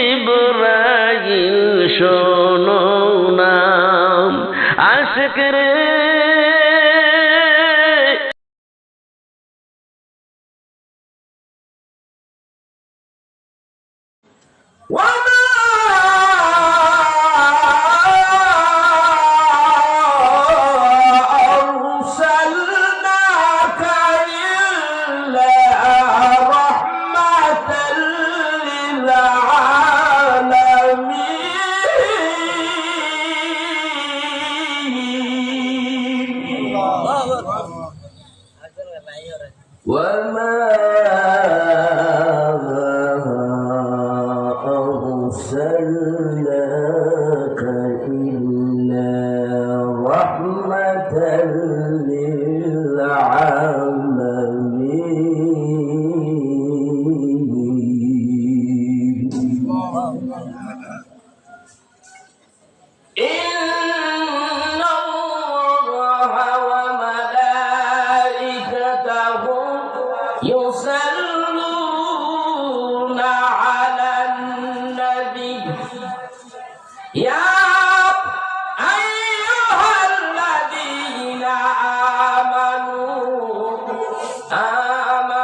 জিবরাইল শোনো নাম আশিক রে أرسلناك إلا رحمة للعالمين إن الله وملائكته يصلون على النبي يا أيها الذين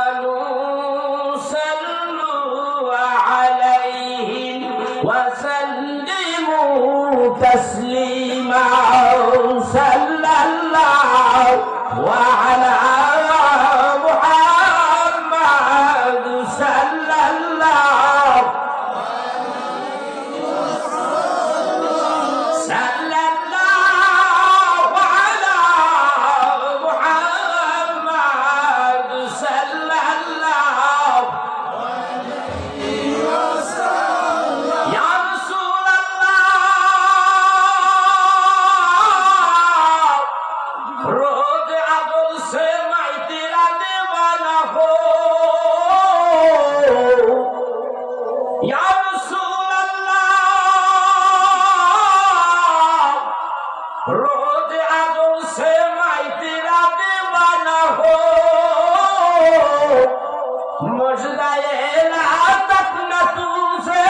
آمنوا صلوا عليه وسلموا تسليما صلى الله على محمد صلى الله صلى الله على محمد صلى الله يا رسول الله روز عدل سے میں تیرا دیوانہ ہو یا رسول اللہ روز عدل سے میں تیرا دیوانہ ہو مجدائے لا تکنا تو سے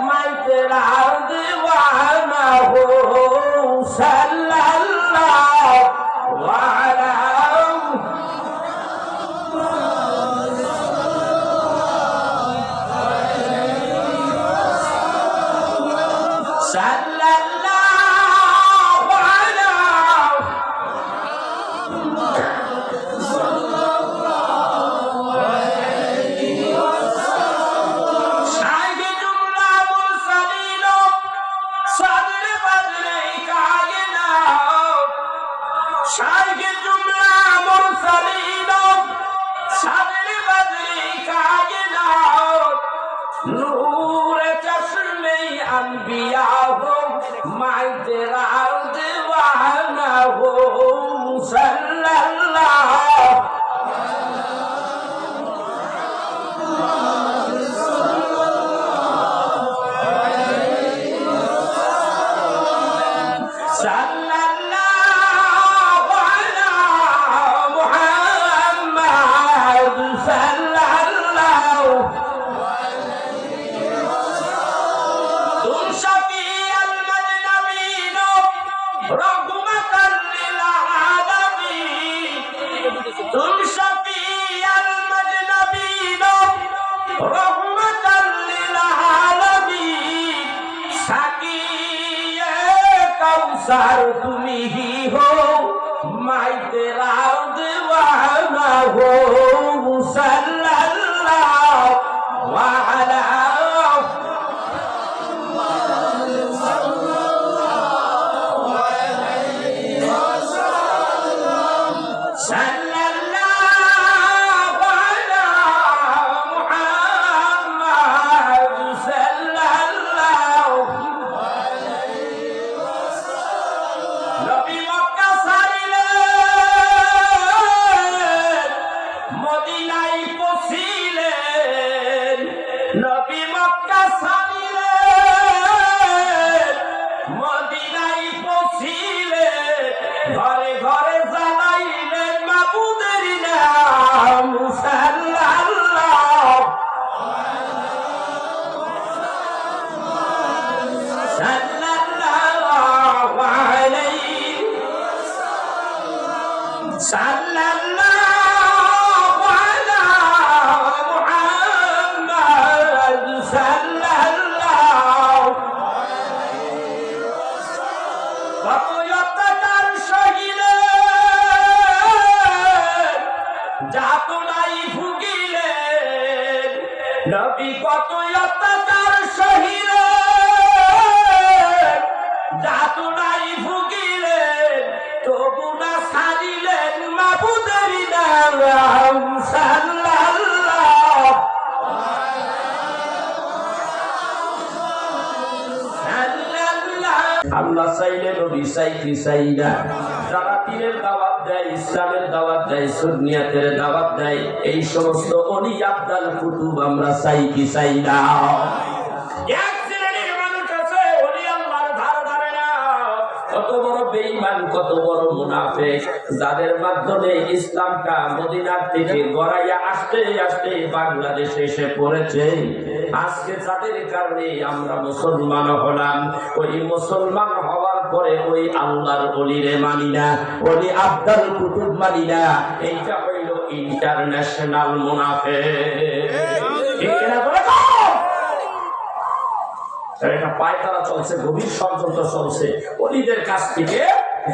میں تیرا دیوانہ ہو صلی اللہ وعلى صلى الله على شاهد جملة مرسلين صدر بدر كائنات شاهد جملة مرسلين صدر بدر كائنات نور چشم انبیاء ہو میں تیرا دیوانہ ہو صلی اللہ صلی اللہ علی محمد صلی اللہ تم شفیع المجنبین رحمة للعالمین تم شفیع المجنبین رحمة للعالمین ساقی کوثر تمہیں ہی ہو میں تیرا دیوانہ ہو صلی اللہ وعلی صلى الله على محمد صلى الله নবী মক্কা ছাড়িলেন মদিনায় পৌঁছিলেন নবী মক্কা ছাড়িলেন মদিনায় পৌঁছিলেন ঘরে ঘরে জানাইলেন মাবুদের নাম সাল্লাল্লাহু নবী কত অত্যাচার সহিলে জাতু নাই ভুগিলেন তবু না ছাড়িলেন মাবুদের নাম সাল্লাল্লাহু আল্লাহ চাইলে নবী চাইতে চাই না। যারা পীরের দাওয়াত দেয়, ইসলামের দাওয়াত দেয়, সুন্নিয়াতের দাওয়াত দেয়, এই সমস্ত ওলি আব্দাল কুতুব আমরা চাই কি চাই না? এক শ্রেণীর মানুষ আছে ওলি আল্লাহর ধার ধারে না। কত বড় বেঈমান, কত বড় মুনাফিক, যাদের মাধ্যমে ইসলামটা মদিনার থেকে গড়াইয়া আসতে আসতে বাংলাদেশে এসে পড়েছে। আজকে যাদের কারণে আমরা মুসলমান হলাম, ওই মুসলমান হওয়ার পরে ওই আল্লাহর ওলিরে মানি না, ওলি আব্দাল কুতুব মানি না। এইটা হইল ইন্টারন্যাশনাল মুনাফিক। ঠিক না বলে? এটা পায়তারা চলছে, গভীর ষড়যন্ত্র চলছে। ওলিদের কাছ থেকে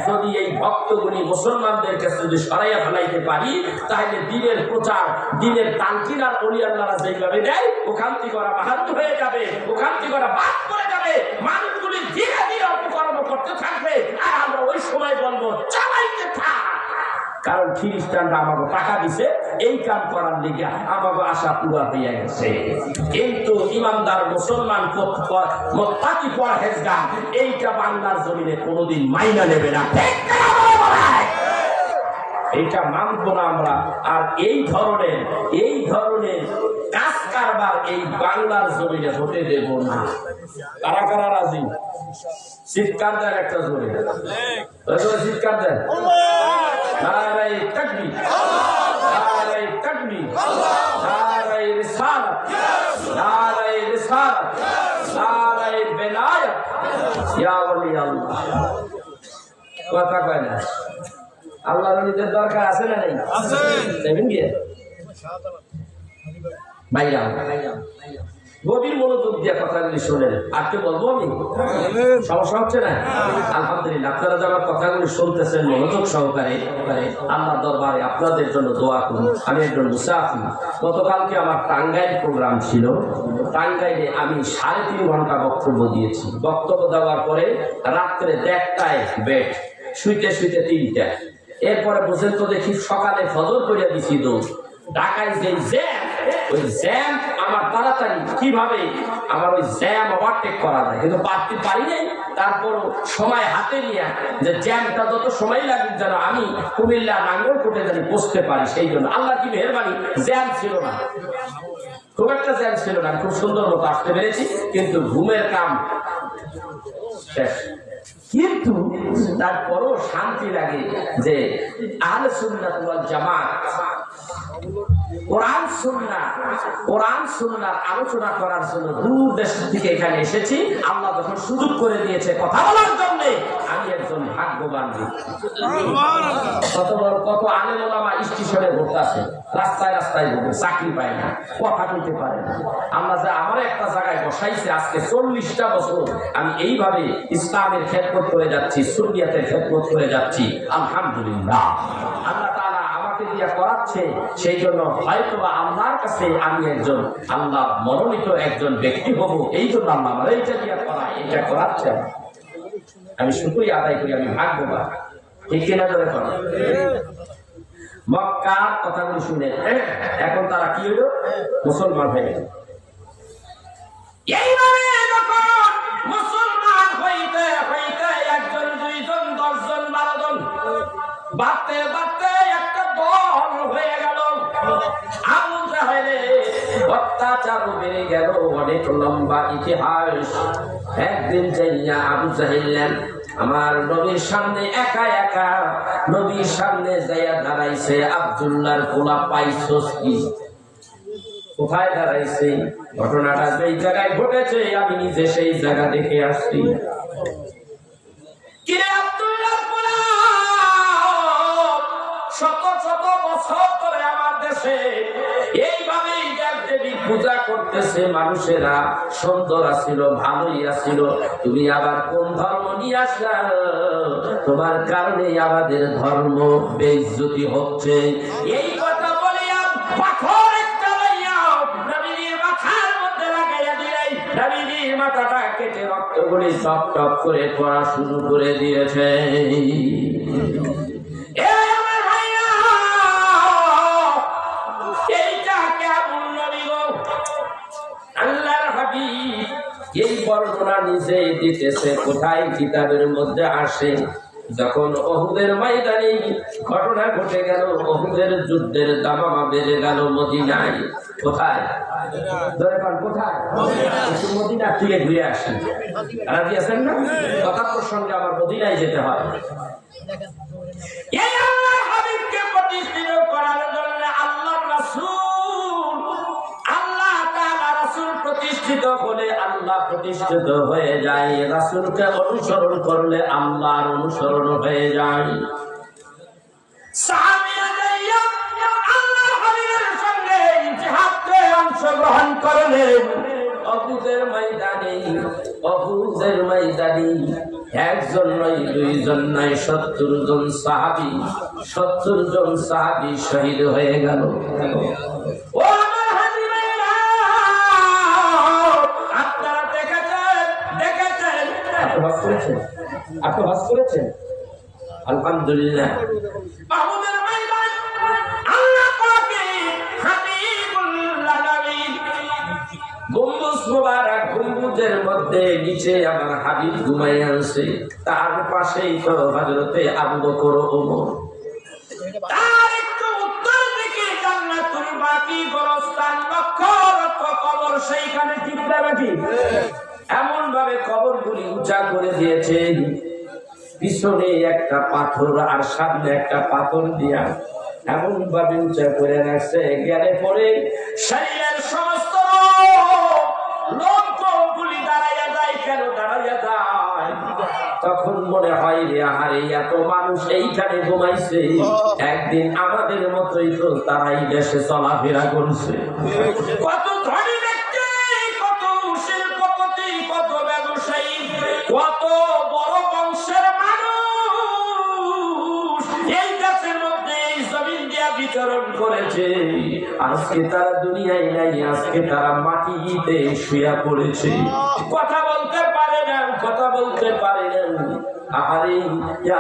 যদি এই ভক্তগুলি মুসলমানদের কাছে যদি সরাইয়া ফেলাইতে পারি, তাহলে দিনের প্রচার, দিনের তানকিন আর ওলি আল্লাহরা যেভাবে দেয়, ওখান থেকে ওরা বাহাদুর হয়ে যাবে, ওখান থেকে ওরা বাদ করে যাবে, মানুষগুলি ধীরে ধীরে অপকর্ম করতে থাকবে, আর আমরা ওই সময় বলবো চালাইতে থাক। কারণ খ্রিস্টানরা আমাকে টাকা দিছে এই কাম করার দিকে, আমাকে আশা পুরা হইয়া গেছে। কিন্তু ইমানদার মুসলমান মোত্তাকি পরহেজগার এইটা বাংলার জমিনে কোনোদিন মাইনা নেবে না। এইটা মানব না আমরা। আর এই ধরনের কাজ কারবার এই বাংলার জমিনে হতে দেব না। কারা কারা রাজি? চিৎকার দেন একটা জোরে, চিৎকার দেন। নারায়ে তাকবীর, নারায়ে তাকবীর, নারায়ে রিসালাত, নারায়ে রিসালাত, নারায়ে বেলায়াত, ইয়া ওলি আল্লাহ। কথা কয় না? আল্লাহর ওলিদের দরকার আছে না নাই? আছে। দেবেন কি ভাইরা? গভীর মনোযোগ দিয়ে কথাগুলি শোনেন। আর কি বলবো আমি? সমস্যা হচ্ছে না? আলহামদুলিল্লাহ, আপনারা যারা কথাগুলি শুনতেছেন মনোযোগ সহকারে, আল্লাহ দরবারে আপনাদের জন্য দোয়া করুন। আমি একজন মুসাফির। গতকালকে আমার টাঙ্গাইল প্রোগ্রাম ছিল। টাঙ্গাইলে আমি 3.5 ঘন্টা বক্তব্য দিয়েছি। বক্তব্য দেওয়ার পরে রাত্রে 1টায় বেড, শুইতে শুইতে 3টা। এরপরে বুঝেন তো দেখি সকালে ফজর করিয়া দিছি দৌড়। ঢাকায় যে জ্যাম, ওই জ্যাম আমার তাড়াতাড়ি কিভাবে আমার ওই জ্যাম ওভারটেক করা যায়, কিন্তু পারতে পারি নাই। তারপর সময় হাতে নিয়ে যে জ্যামটা যত সময় লাগুক যেন আমি কুমিল্লা নাঙ্গলকোটে জানি পৌঁছতে পারি, সেই জন্য আল্লাহ কি মেহেরবানি, জ্যাম ছিল না, খুব একটা জ্যাম ছিল না, খুব সুন্দর মতো আসতে পেরেছি। কিন্তু ঘুমের কাম শেষ। কিন্তু তারপরও শান্তি লাগে যে আহলে সুন্নাত ওয়াল জামাত কোরআন সুন্নাহর আলোচনা করার জন্য দূর দেশ থেকে এখানে এসেছি। আল্লাহ যখন সুযোগ করে দিয়েছে কথা বলার জন্য, আমি একজন ভাগ্যবান ব্যক্তি। কত আলেম ওলামা স্টেশনে ঘুরতেছে, রাস্তায় রাস্তায় ঘুরে, চাকরি পায় না, কথা বলতে পারে না। আমরা যে আমার একটা জায়গায় বসাইছে, আজকে 40টা বছর আমি এইভাবে ইসলামের খেদমত করে যাচ্ছি, সুন্নিয়াতের খেদমত করে যাচ্ছি। আলহামদুলিল্লাহ, আল্লাহ তাআলা আমাকে দিয়া করাচ্ছে। সেই জন্য হয়তো আল্লাহর কাছে আমি একজন আল্লাহ মনোনীত একজন ব্যক্তি হব। এই জন্য আল্লাহ আমার এইটা দিয়া করা, এটা করাচ্ছে। আমি শুকরিয়া আদায় করি, আমি ভাগ্যবান। ঠিক কিনা ধরে করা? মক্কার কথাগুলো শুনে এখন তারা কি হইল? মুসলমান হয়ে গেল। এইভাবে যখন মুসলমান হইতে হইতে 1 জন 2 জন 10 জন 12 জন বাড়তে বাড়তে একটা দল হয়ে গেল। আবু জাহেলের অত্যাচার বেড়ে গেল, অনেক লম্বা ইতিহাস। একদিন যাইয়া আবু জাহেল আমার নবীর সামনে একা একা নবীর সামনে যাইয়া দাঁড়াইছে। আব্দুল্লাহর পোলা পাইছস কি? কোথায় দাঁড়াইছে? ঘটনাটা যেই জায়গায় ঘটেছে আমি নিজে সেই জায়গা দেখে আসছি। শত শত বছর ধরে আমার দেশে এইভাবেই দেবী পূজা করতেছে মানুষেরা। সুন্দর আছিল, ভালোই আছিল, তুমি আবার কোন ধর্ম নিয়ে আসলা? তোমার কারণে আমাদের ধর্ম বেইজ্জতি হচ্ছে। এই কথা বলিয়া পাথর একটা লইয়া নবীর মাথা কেটে রক্তগুলি টপ টপ করে পড়া শুরু করে দিয়েছে। আল্লাহর হাবিব এই বর্ণনা নিজেই দিতেছে। কোথায়? কিতাবের মধ্যে আসে যখন উহুদের ময়দানে ঘটনা ঘটে গেল, উহুদের যুদ্ধের দামামা বেড়ে গেল মদিনায়। কোথায়? কোথায়? মদিনা থেকে ঘুরে আসি। রাজি আছেন না? কথা প্রসঙ্গে আমার মদিনায় যেতে হয়। এই আল্লাহর হাবিবকে প্রতিষ্ঠিত করার জন্য আল্লাহর রাসূল, আল্লাহ তাআলা রাসূল প্রতিষ্ঠিত হলে আল্লাহ প্রতিষ্ঠিত হয়ে যায়। রাসূলকে অনুসরণ করলে আল্লাহর অনুসরণ হয়ে যায়। সাহাবীরা যাইয়া আল্লাহর হাবিবের সঙ্গে জিহাদে অংশগ্রহণ করলেন। উহুদের ময়দানে, উহুদের ময়দানে একজন নয়, দুইজন নয়, ৭০ জন সাহাবী, ৭০ জন সাহাবী শহীদ হয়ে গেল। ও আমার হাজিরা, আপনারা দেখেছেন আপনি হজ করেছেন, আপনি হজ করেছেন? আলহামদুলিল্লাহ। উহুদের ময়দান আল্লাহ পাকের হাবিবুল্লাহ নবী গম্বুজ মোবারক, গম্বুজের মধ্যে নিচে আমার হাবিব ঘুমাই আছে। তার পাশেই তো হযরতে আবু বকর ওমর। তার একটু উত্তর দিকে জান্নাতুল বাকি গোরস্থান, লক্ষ লক্ষ কবর সেইখানে। ঠিক না নাকি? এমন ভাবে কবরগুলি উঁচা করে দিয়েছে, পিছনে একটা পাথর আর সামনে একটা পাথর দিয়া এমন ভাবে উঁচা করে রাখছে, গেলে পরে শরীরের সমস্ত লোকগুলি দাঁড়াইয়া যায়। কেন দাঁড়াইয়া যায়? তখন মনে হয় রে, আহারে এত মানুষ এইখানে ঘুমাইছে, একদিন আমাদের মতোই তো তারাই দেশে চলাফেরা করছে। কত ধনী ব্যক্তি, কত শিল্পপতি, কত ব্যবসায়ী, কত বড় বংশের মানুষ এই দেশের মধ্যে এই জমিন দিয়া বিচরণ করেছে। আজকে তারা দুনিয়ায় নাই, আজকে তারা মাটিতে শুয়ে পড়েছে, কথা বলতে পারে না, কথা বলতে পারে না। আরে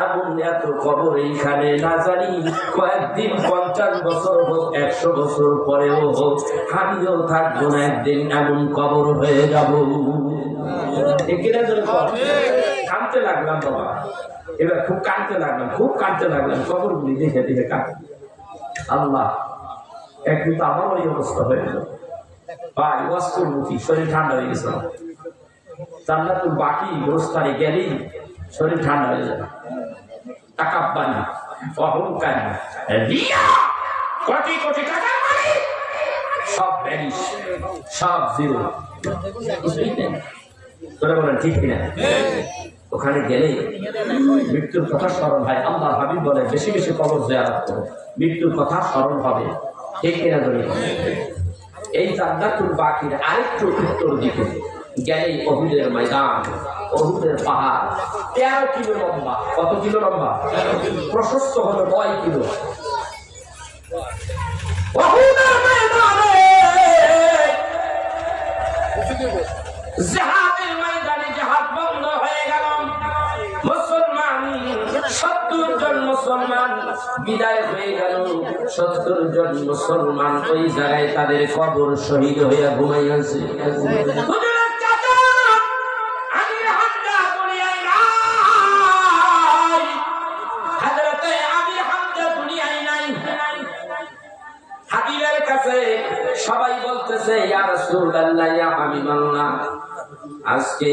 এমন এত খবর এইখানে, না জানি কয়েকদিন, ৫০ বছর হোক, ১০০ বছর পরেও হোক, আমিও থাকবো না, একদিন এমন কবর হয়ে যাব। কাঁদতে লাগলাম বাবা, এবার খুব কাঁদতে লাগলাম, খুব কাঁদতে লাগলাম কবরগুলি দেখে দেখে কাঁদতে। আল্লাহ, একদিন তো আমার ওই অবস্থা হয়ে গেল ভাই, ওয়াস্তবমুখী, শরীর ঠান্ডা হয়ে গেছিল। জান্নাতুল বাকি গোরস্থানে গেলেই শরীর ঠান্ডা হয়ে যাবে। তাকাব্বারি, অহংকারী, রিয়া, কোটি কোটি টাকা মালিক, সব ভ্যানিশ, সব জিরো। তোরা বলেন ঠিক কিনা? ওখানে গেলেই মৃত্যুর কথা স্মরণ হয়। আল্লাহর হাবিব বলে বেশি বেশি কবর জিয়ারত করো, মৃত্যুর কথা স্মরণ হবে। ঠিক কিনা ধরে? এই জান্নাতুল বাকির আরেকটু উত্তর দিকে গেলেই উহুদের ময়দান, উহুদের পাহাড় ১৩ কিলো লম্বা। কত কিলো লম্বা? প্রশস্ত হলো ৯ কিলো। উহুদের ময়দানে, জিহাদের ময়দানে জিহাদ বন্ধ হয়ে গেল। মুসলমান ৭০ জন মুসলমান বিদায় হয়ে গেল। ৭০ জন মুসলমান ওই জায়গায় তাদের কবর শহীদ হইয়া ঘুমাইয়াছে। সবাই বলতেছে ইয়া রাসূলুল্লাহ, ইয়া হাবিবাল্লাহ, আজকে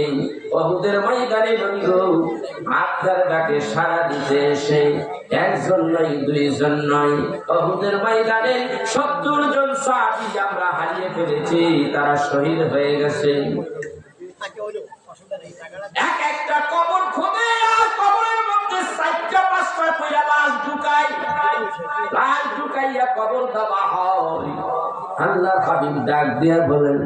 উহুদের ময়দানে বন্ধু আপনার ডাকে সাড়া দিতে এসে একজন নয়, দুইজন নয়, উহুদের ময়দানে ৭০ জন সাহাবী আমরা হারিয়ে ফেলেছি, তারা শহীদ হয়ে গেছে। এক একটা কবর খুঁজে, আর কবরের মধ্যে ৪টা ৫টা করে লাশ ঢুকাই, লাশ ঢুকাইয়া কবর দেওয়া হয়। আল্লাহ হাবিব ডাক দিয়া বলেন,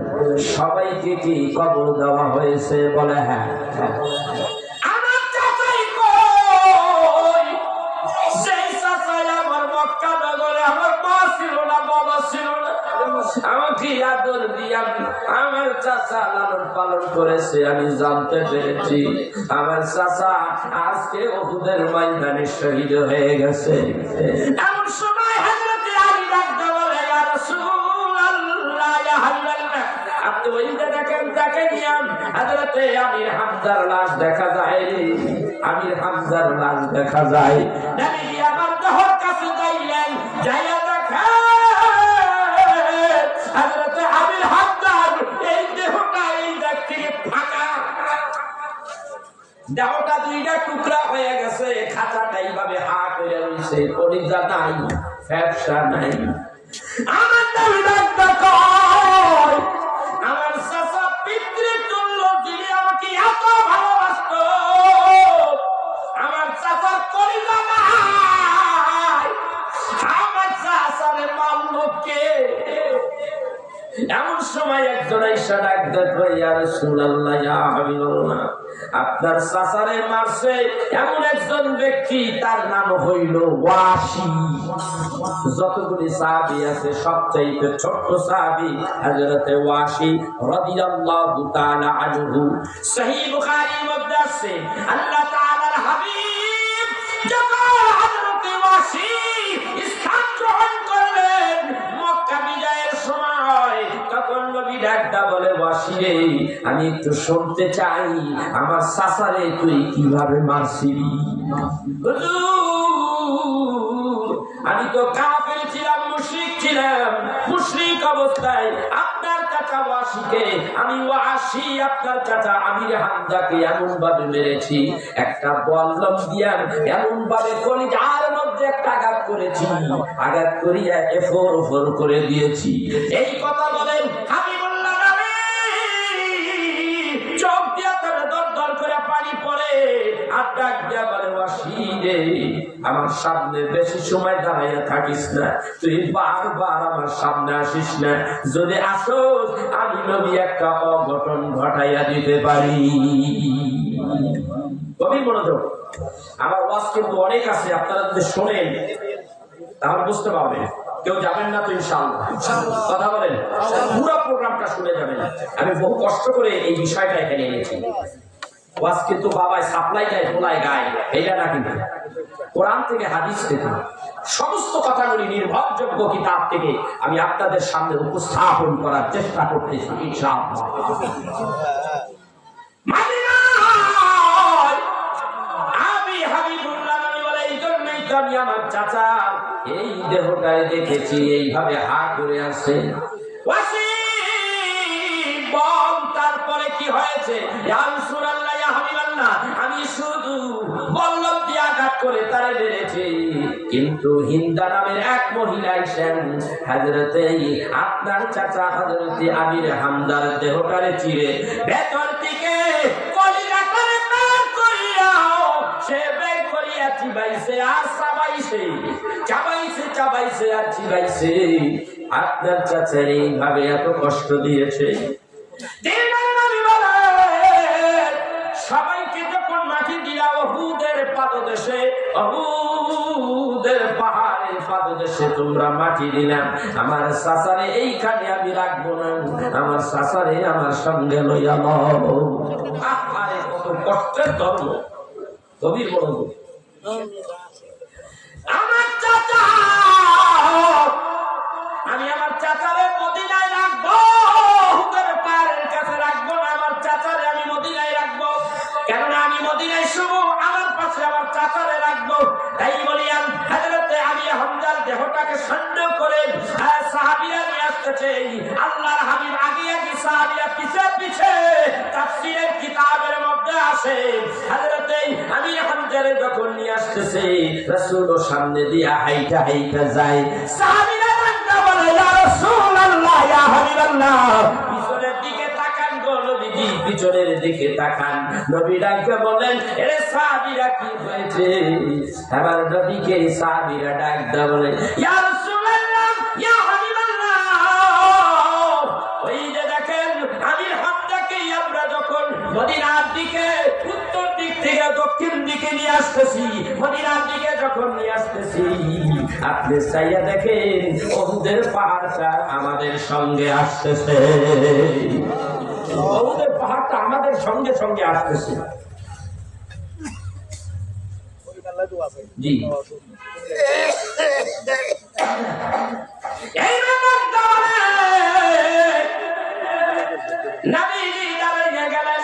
সবাইকে কি কবর দেওয়া হয়েছে? বলে হ্যাঁ। আমার চাচাই কই? সেই চাচাই আমার মক্কা নগরে আমার মা ছিল না, বাবা ছিল না, আমার কি আদর দিয়া আমার চাচা লালন পালন করেছে আমি জানতে পেরেছি। আমার চাচা আজকে উহুদের ময়দানে শহীদ হয়ে গেছে। এমন সময় হযরত আলী ডাকতে বলে, ইয়া রাসূলুল্লাহ, ইয়া হাবিবাল্লাহ, আপনি ওইটা দেখেন, দেখেন হযরত আমির হামজার লাশ দেখা যায়, আমির হামজার লাশ দেখা যায়। নবী আমার দেহর কাছে যাইলেন, যাইয়া দেখেন হযরত আমির হামজার এই দেহটা এই দিক থেকে ফাঁকা, দেহটা দুইটা টুকরা হয়ে গেছে, খাঁচাটা এইভাবে হা করে রয়েছে, কলিজা নাই, ফ্যাপসা নাই। আমার নবী ডাকতে কয়, আমার চাচা পিতৃতুল্য যিনি আমাকে এত ভালোবাসতো, আমার চাচার কলিজা নাই, আমার চাচারে মারল কে? এমন সময় একজন আইসা ডাক দেখো, ইয়া রাসূলুল্লাহ, ইয়া হাবিবাল্লাহ, আপনার চাচারে মারছে এমন একজন ব্যক্তি, তার নাম হইল ওয়াসি। যতগুলি সাহাবী আছে সবচাইতে ছোট্ট সাহাবী হযরত ওয়াসি রাদিয়াল্লাহু তাআলা আনহু। সহিহ বুখারীর মধ্যে আছে, আল্লাহ তাআলার হাবিব যখন হযরত ওয়াসি ইসলাম গ্রহণ করলেন মক্কা বিজয়ের সময়, তখন নবী ডাকটা বলে, ওয়াসি রে, আমি একটু শুনতে চাই আমার চাচারে তুই কিভাবে মারছিলি? হুজুর, আমি তো কাফের ছিলাম, মুশরিক ছিলাম, মুশরিক অবস্থায় আপনার চাচা ওয়াসিকে, আমি ওয়াসি আপনার চাচা আমির হামজাকে এমন ভাবে মেরেছি, একটা বল্লম দিয়া এমন ভাবে কলিজার মধ্যে একটা আঘাত করেছি, আঘাত করিয়া এফোর ওফোর করে দিয়েছি। এই কথা বলেন হাবিবুল্লাহ নবী, চোখ দিয়া তার দর দর করে পানি পড়ে, আর ডাক দিয়া বলে, ওয়াসি রে, আমার সামনে বেশি সময় দাঁড়াইয়া থাকিস না, তুই বারবার আমার সামনে আসিস না, যদি আসোস আমি নবী একটা অঘটন ঘটাইয়া দিতে পারি। কবি মনোযোগ, আমার ওয়াজ কিন্তু অনেক আছে, আপনারা যদি শোনেন তাহলে বুঝতে পারবেন। কেউ যাবেন না তো ইনশাআল্লাহ? কথা বলেন, পুরো প্রোগ্রামটা শুনে যাবেন। আমি বহু কষ্ট করে এই বিষয়টা এখানে এনেছি। ওয়াজ কিন্তু বাবায় সাপ্লাই দেয়, খোলায় গায়, এইটা না, কিন্তু কোরআন থেকে হাদিস থেকে সমস্ত কথাগুলি নির্ভরযোগ্য কিতাব থেকে আমি আপনাদের সামনে উপস্থাপন করার চেষ্টা করতেছি ইনশাআল্লাহ। আমি হাবিবুল্লাহ নবী বলে, এই জন্যই তো আমি আমার চাচা এই দেহটায় দেখেছি এইভাবে হা করে আছে। বল তারপরে কি হয়েছে? ইয়া রাসূলুল্লাহ, ইয়া হাবিবাল্লাহ, আমি শুধু বল্লম দিয়ে আঘাত করে তারে মেরেছি, কিন্তু হিন্দা নামের এক মহিলা এসেন হযরতে আপনার চাচা হযরতে আমির হামজার দেহটারে চিরে ভেতর থেকে কলিজাটারে বের করিয়াও সে বের করিয়া চিবাইছে আর চাবাইছে, চাবাইছে চাবাইছে আর চিবাইছে। আপনার চাচা এইভাবে এত কষ্ট দিয়েছে। সবাইকে যখন মাটি দিয়া উহুদের পাদদেশে, উহুদের পাহাড়ের পাদদেশে তোমরা মাটি দিলাম, আমার চাচারে এইখানে আমি রাখবো না, আমার চাচারে আমার সঙ্গে লইয়া লও। আরে কত কষ্টের ধর্ম, গভীর মনোযোগ। আমার চাচা, আমি আমার চাচারে মদিনায় রাখবো, উহুদের পাহাড়ের কাছে রাখবো না, আমার চাচারে আমি মদিনায় রাখবো, কেননা আমি মদিনায় শুভ, আমার পাশে আমার চাচারে রাখবো। তাই বলিয়াম হযরতে আলী হামজার দেহটাকে সন্দেহ করে সাহাবীরা নিয়ে আসতেছে, আল্লাহর হাবিব আগে আগে, সাহাবীরা পিছে পিছে। তাফসীরের কিতাবের মধ্যে আসে হযরতে আলী হামজারে যখন নিয়ে আসতেছে, রাসূল সামনে দিয়া হাইটা হাইটা যায়, সাহাবীরা ডাকতে বলে, ইয়া রাসূলুল্লাহ, ইয়া হাবিবাল্লাহ, পিছনের দিকে তাকান গো নবীজি, পিছনের দিকে তাকান। নবী ডাকতে বলেন, এরে সাহাবীরা কি হয়েছে? আমার নবীকে সাহাবীরা ডাকতে বলে, ইয়া রাসূলুল্লাহ, ইয়া হাবিবাল্লাহ, ওই যে দেখেন আমির হামজাকে আমরা যখন মদিনার দিকে উত্তর দিক থেকে দক্ষিণ দিক দিকে নিয়ে আসতেছি, মদিনার দিকে যখন নিয়ে আসতেছি, আপনি চাইয়া দেখেন ওহুদের পাহাড়টা আমাদের সঙ্গে আসতেছে। ওহুদের পাহাড়টা আমাদের সঙ্গে সঙ্গে আসতেছে। জি নবীজি দাঁড়িয়ে গেলেন।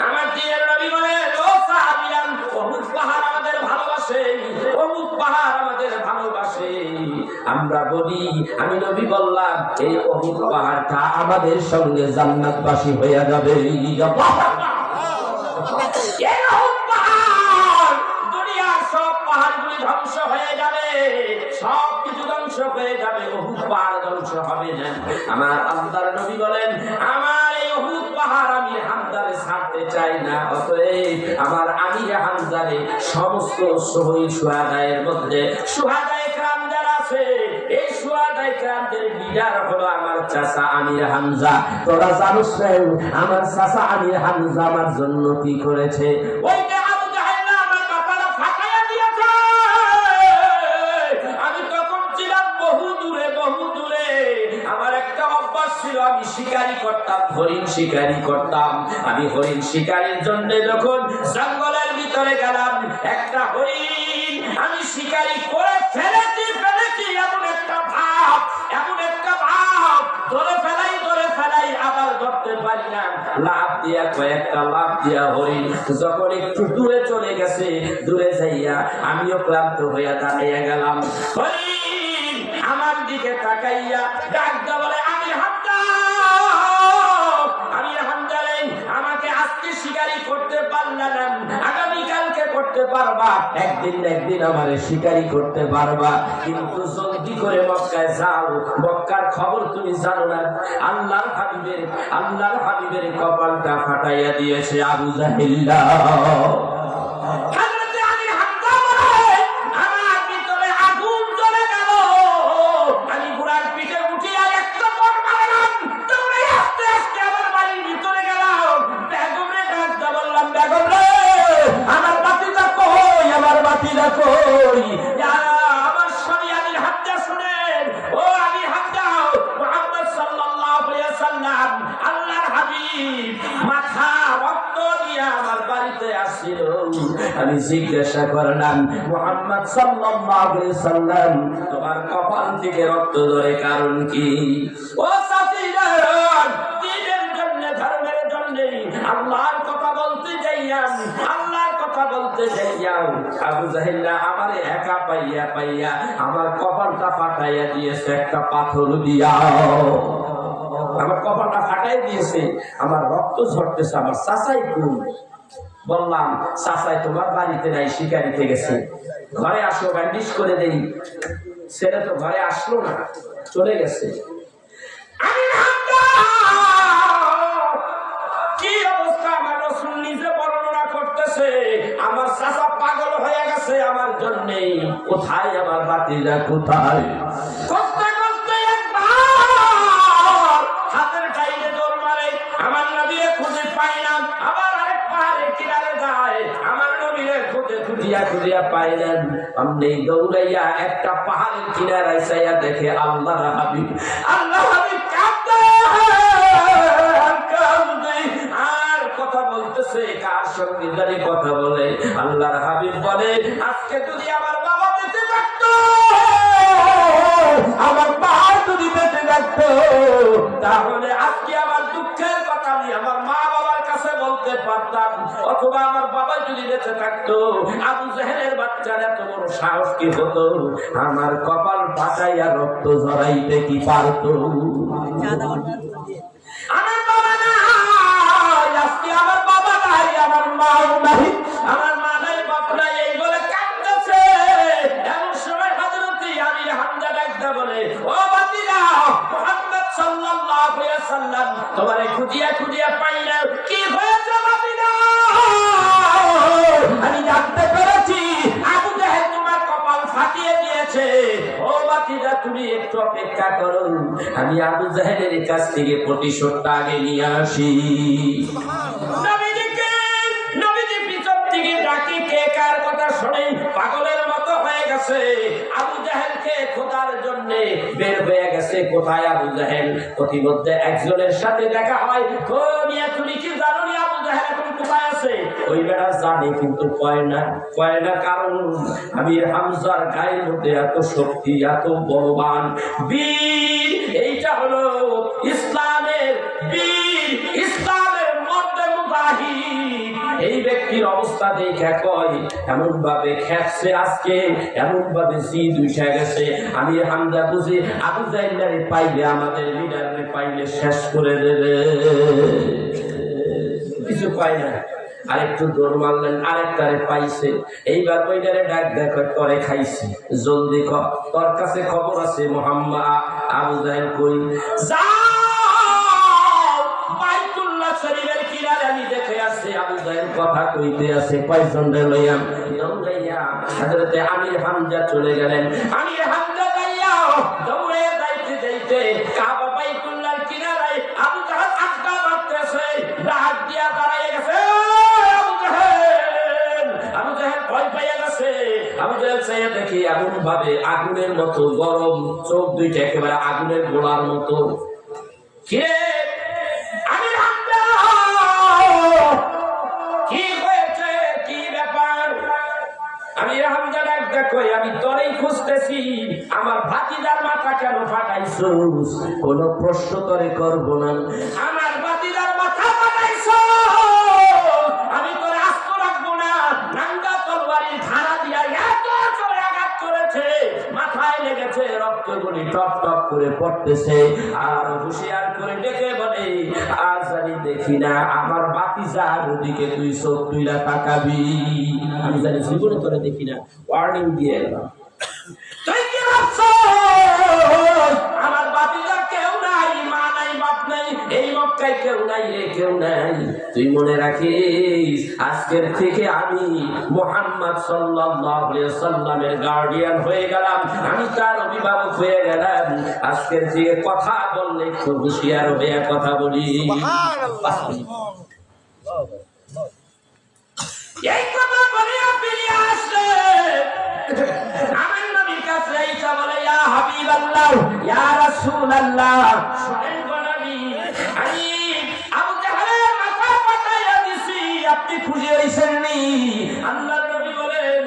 আমার দিনের নবী বলেন, ও সাহাবীরা, ওহুদ পাহাড় আমাদের ভালোবাসে, ওহুদ পাহাড় আমাদের ভালোবাসে। আমরা বলি, আমি নবী বললাম, এই ওহুদ পাহাড়টা আমাদের সঙ্গে জান্নাতবাসী হয়ে যাবে। ধ্বংস হয়ে যাবে, সবকিছু ধ্বংস হয়ে যাবে, ওহুদ পাহাড় ধ্বংস হবে না। আমার আল্লাহর নবী বলেন, আমার এই ওহুদ পাহাড় আমি হামজারে ছাড়তে চাই না। অতএব আমার আমির হামজারে সমস্ত শহীদ সুহাদায়ের মধ্যে সুহাদায়ে কেরাম যারা আছে, এই সুহাদায়ে কেরামদের লিডার হলো আমার চাচা আমির হামজা। তোরা জানিস না আমার চাচা আমির হামজা আমার জন্য কি করেছে? ওইটা আমি শিকারি করতাম, হরিণ শিকারি করতাম। আমি হরিণ শিকারির জন্য যখন জঙ্গলের ভিতরে গেলাম, একটা হরিণ আমি শিকারি করে ফেলেছি। এমন একটা ভাব ধরে ফেলাই আবার ধরতে পারি না। লাভ দিয়া কয়েকটা লাভ দিয়া হরিণ যখন একটু দূরে চলে গেছে, দূরে যাইয়া আমিও ক্লান্ত হইয়া দাঁড়িয়ে গেলাম। হরিণ আমার দিকে তাকাইয়া ডাকতে বলে, আমাকে আজকে শিকারি করতে পারলা না, আগামীকালকে করতে পারবা, একদিন না একদিন আমারে শিকারি করতে পারবা, কিন্তু জলদি করে মক্কায় যাও। মক্কার খবর তুমি জানো না, আল্লাহর হাবিবের কপালটা ফাটাইয়া দিয়েছে আবু জাহেল। আমার স্বামী আলীর হামজা শুনেন, ও আলী হামজা, মুহাম্মদ সাল্লাল্লাহু আলাইহি ওয়াসাল্লাম আল্লাহর হাবিব মাথা রক্ত দিয়া আমার বাড়িতে আসছিল। আমি জিজ্ঞাসা করলাম, মুহাম্মদ সাল্লাল্লাহু আলাইহি ওয়াসাল্লাম তোমার কপাল থেকে রক্ত ঝরে কারণ কি? ও সাথীরা, দ্বীনের জন্য, ধর্মের জন্য আল্লাহর কথা বলতে যাইয়া আবু জাহেল আমারে একা পাইয়া আমার কপালটা ফাটাইয়া দিয়েছে একটা পাথর দিয়া। আমার কপালটা ফাটাই দিয়েছে, আমার রক্ত ঝরতেছে। আমার চাচাই কোন? বললাম, চাচাই তোমার বাড়িতে নাই, শিকারিতে গেছে। ঘরে আসো, ব্যান্ডিশ করে দেই। ছেলে তো ঘরে আসলো না, চলে গেছে। কি অবস্থা আমার রাসূল নিজে বর্ণনা করতেছে, আমার চাচা পাগল হয়ে গেছে আমার জন্য। কোথায় আমার বাতিরা, কোথায়? কষ্টে কষ্টে একবার হাতের টাইনে দৌড় মারে, আমার নবীরে খুঁজে পাই না। আবার আরেক পাহাড়ের কিনারে যায়, আমার নবীরে খুঁজিয়া পাই না। আমনে দৌড়াইয়া একটা পাহাড়ের কিনারায় যাইয়া দেখে আল্লাহর হাবিব কাঁদে। আর কথা বলতেছে, কার সঙ্গে জানি কথা বলে। আল্লাহর হাবিব বলে, আজকে যদি আমার বাবা বেঁচে থাকতো, আমার মা যদি বেঁচে থাকতো, তাহলে আজকে আমার দুঃখের কথা আমি আমার মা বাবার কাছে বলতে পারতাম। অথবা আমার বাবা যদি বেঁচে থাকতো, আবু জাহেলের বাচ্চার এত বড় সাহস কি হতো, আমার কপাল ফাটাইয়া রক্ত ঝরাইতে কি পারতো? আমার বাবা নাই, আজকে আমার বাবা নাই, আমার মাও নাই, আমার মা নাই, বাপ নাই, এই বলে কাঁদতেছে। এমন সময় হযরত আলী হামজা ডাকতে বলে, ও বাতিরা, মুহাম্মদ সাল্লাল্লাহু আলাইহি ওয়াসাল্লাম তোমারে খুঁজিয়া পাই না, কি হয়েছে বাতিরা? আমি জানতে পেরেছি আবু জাহেল তোমার কপাল ফাটিয়ে দিয়েছে। ও বাতিরা, তুমি একটু অপেক্ষা করো, আমি আবু জাহেলের কাছ থেকে প্রতিশোধটা আগে নিয়ে আসি। নবীজি পিছন থেকে ডাকি, কে কার গেছে কোথায় আবু জাহেল। প্রতিমধ্যে একজনের সাথে দেখা হয়, তুমি কি জানো আবু জাহেল এখন কোথায় আছে? ওই বেটা জানে কিন্তু কয় না। কারণ আমির হামজার গায়ের মধ্যে এত শক্তি, এত বলবান বীর। এইটা হলো ইসলামের বীর, ইসলামের মধ্যে মুজাহিদ। এই ব্যক্তির অবস্থা দেখে কয় এমন ভাবে খেপছে আজকে, এমন ভাবে জিদ উঠে গেছে। আমির হামজা বুঝি আবু জাহেলরে পাইলে, আমাদের লিডারে পাইলে শেষ করে দেবে। কিছু পায় না, আরেকটু দৌড় মারলেন, আরেকটারে পাইছে। এইবার ওইটারে ডাক দেখো, তরে খাইছি, জলদি কর, তোর কাছে খবর আছে মোহাম্মদ। আবু জাহেল কই, যাও বাইতুল্লাহ শরীফের কিনারে আমি দেখে আসছি। আবু জাহেল কথা কইতে আছে, কয়জন রে লইয়া দৌড়াইয়া হযরতে আমির হামজা চলে গেলেন। আমির হামজা যাইয়া দৌড়ে যাইতে কাবা বাইতুল্লাহর কিনারে আবু জাহেল আড্ডা মারতেছে, ডাক দিয়া দাঁড়ায় গেছে। আবু জাহেল ভয় পাইয়া গেছে। আবু জাহেল চাইয়া দেখি এমন ভাবে আগুনের মতো গরম, চোখ দুইটা একেবারে আগুনের গোলার মতো। কিরে আমির হামজা, কি হয়েছে, কি ব্যাপার? আমির হামজা ডাক দেখো, আমি তোরেই খুঁজতেছি, আমার ভাতিজার মাথা কেন ফাটাইছস? কোন প্রশ্ন তোরে করব না। আমার ভাতিজার মাথা ফাটাইছস, আমি তোরে আস্ত রাখবো না। নাঙ্গা তরবারির ধারা দিয়া এত জোরে আঘাত করেছে, মাথায় লেগেছে, রক্তগুলি টপ টপ করে পড়তেছে। আর হুঁশিয়ার করে ডেকে বলে, আর জানি দেখি না আমার ভাতিজার ওদিকে তুই চোখ তুইলা তাকাবি। আমি জানি জীবনে তোরে দেখি না, ওয়ার্নিং দিয়ে গেলাম। তুই কি ভাবছস আমার ভাতিজার কেউ নাই, মা নাই, বাপ নাই, এই মক্কায় কেউ নাই রে, কেউ নাই। তুই মনে রাখিস, আজকের থেকে আমি মুহাম্মদ সাল্লাল্লাহু আলাইহি ওয়াসাল্লামের গার্ডিয়ান হয়ে গেলাম, আমি তার অভিভাবক হয়ে গেলাম। আজকের থেকে কথা বললে একটু হুঁশিয়ার হয়ে কথা বলি। এই কথা বলে ফিরে আসলে আমার নবীর কাছে ঈসা বলে, ইয়া হাবিবাল্লাহ, ইয়া রাসূলুল্লাহ, শুনেন গো নবী, আমি আবু জাহেলের মাথা ফাটাইয়া দিছি, আপনি খুশি হইছেন নি? আল্লাহর নবী বলেন,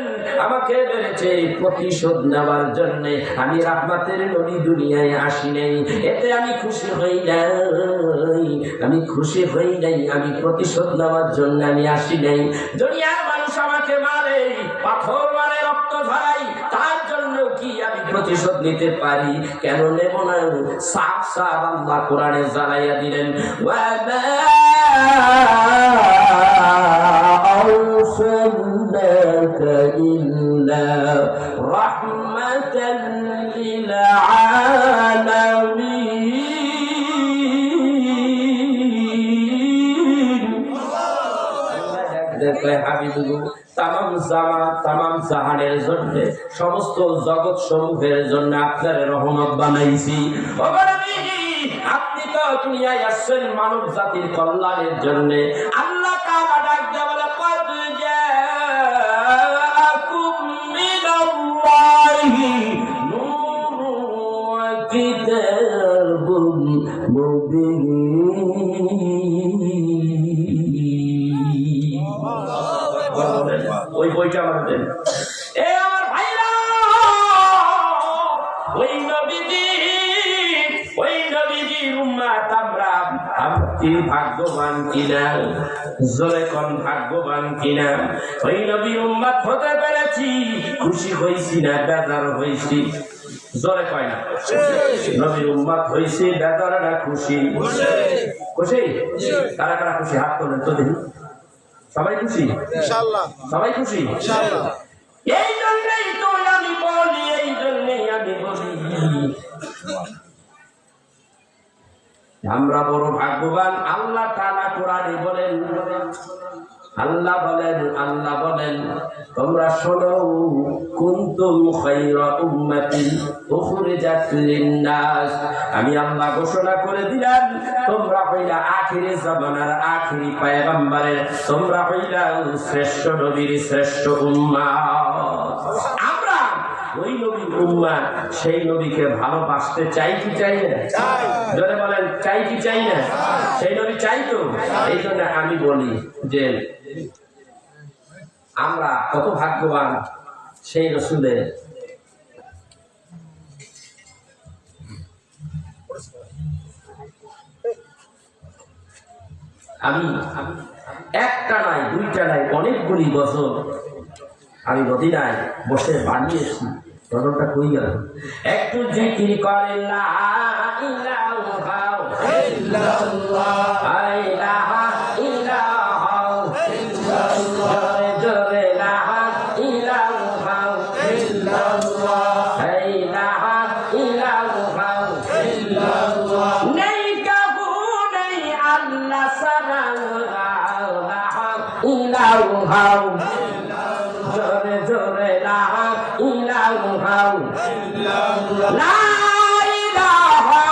আমাকে মেরেছে প্রতিশোধ নেওয়ার জন্য আমি রাহমাতের নবী দুনিয়ায় আসি নাই, এতে আমি খুশি হই নাই, আমি খুশি হই নাই, আমি প্রতিশোধ নেওয়ার জন্য আমি আসি নাই। দুনিয়ার মানুষ আমাকে মারে, পাথর মারে, রক্ত ঝরাই, তার জন্য কি আমি প্রতিশোধ নিতে পারি? কেন নেব না? সাফ সাফ আল্লাহ কোরআনে জানাইয়া দিলেন, তামাম জাহানের জন্য, সমস্ত জগৎ সমূহের জন্য আপনার রহমত বানাইছি। আপনি তো দুনিয়ায় আসছেন মানব জাতির কল্যাণের জন্য। আল্লাহ তাআলা ডাক দেয়া বলে, قد جاءكم من الله نور وكتاب مبين। ওই বইটা আমার দেন। এ আমার ভাইরা, ওই নবীজির উম্মত আমরা কি ভাগ্যবান কিনা? জোরে কোন ভাগ্যবান কিনা? ওই নবীর উম্মত হতে পেরেছি, খুশি হইছি না বেজার হইছি? জোরে কয় না, নবীর উম্মত হইছি বেজার না খুশি? খুশি। কারা কারা খুশি হাত তোলেন তো দেখি। সবাই খুশি ইনশাআল্লাহ, সবাই খুশি ইনশাআল্লাহ। এই জন্যই তো আমি বলি, এই জন্যই আমি বলি আমরা বড় ভাগ্যবান। আল্লাহ তাআলা কোরআনে বলেন, আল্লাহ বলেন তোমরা শোনো, কুনতুম খায়রা উম্মাতিন উখরিজাত লিন-নাস, আমি আল্লাহ ঘোষণা করে দিলাম তোমরা হইলা আখিরি জামানার আখিরি পয়গম্বরের, তোমরা হইলা শ্রেষ্ঠ নবীর শ্রেষ্ঠ উম্মত। আমরা ওই নবীর উম্মাহ সেই নবীকে ভালোবাসতে চাই কি চাই না? জোরে বলেন, চাই কি চাই না? সেই নবী চাই তো। এই জন্য আমি বলি যে আমরা কত ভাগ্যবান সেই রাসূলের আমি একটা নাই, দুইটা নাই, অনেকগুলি বছর আমি মদিনায় বসে বানিয়েছি। ততটা কই গেল? একটু জিকির করে লা ইলাহা ইল্লাল্লাহ, লা ইলাহা ইল্লাল্লাহ, জোরে লা ইলাহা ইল্লাল্লাহ, লা ইলাহা ইল্লাল্লাহ, নেই কাবু নেই আল্লাহ সারা, লা ইলাহা জোরে জোরে লা ইলাহা লা ইলাহা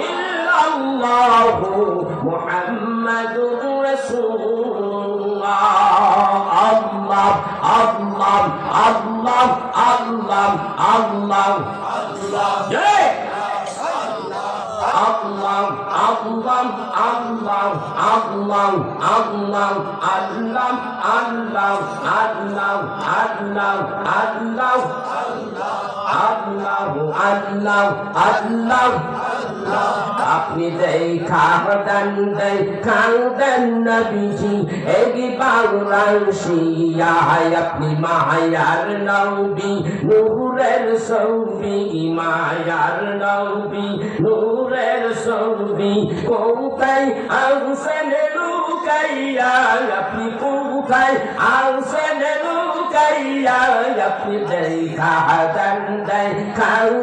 ইল্লাল্লাহু মুহাম্মাদুর রাসূলুল্লাহ। আল্লাহ আল্লাহ আল্লাহ আল্লাহ আল্লাহ আল্লাহ, জয় আল্লাহ আল্লাহ আল্লাহ আল্লাহ আল্লাহ আল্লাহ আল্লাহ আল্লাহ আল্লাহ আল্লাহ আল্লাহ আল্লাহ আল্লাহ। আপনি দেখা দেন নবীজি একবার রাশিয়া, আপনি মায়ার নবী নূরের ছবি, মায়ার নবী নূরের ছবি, কোথায় আছেন লুকাইয়া, আপনি কোথায় আছেন লুকাইয়া, আপনি দেখা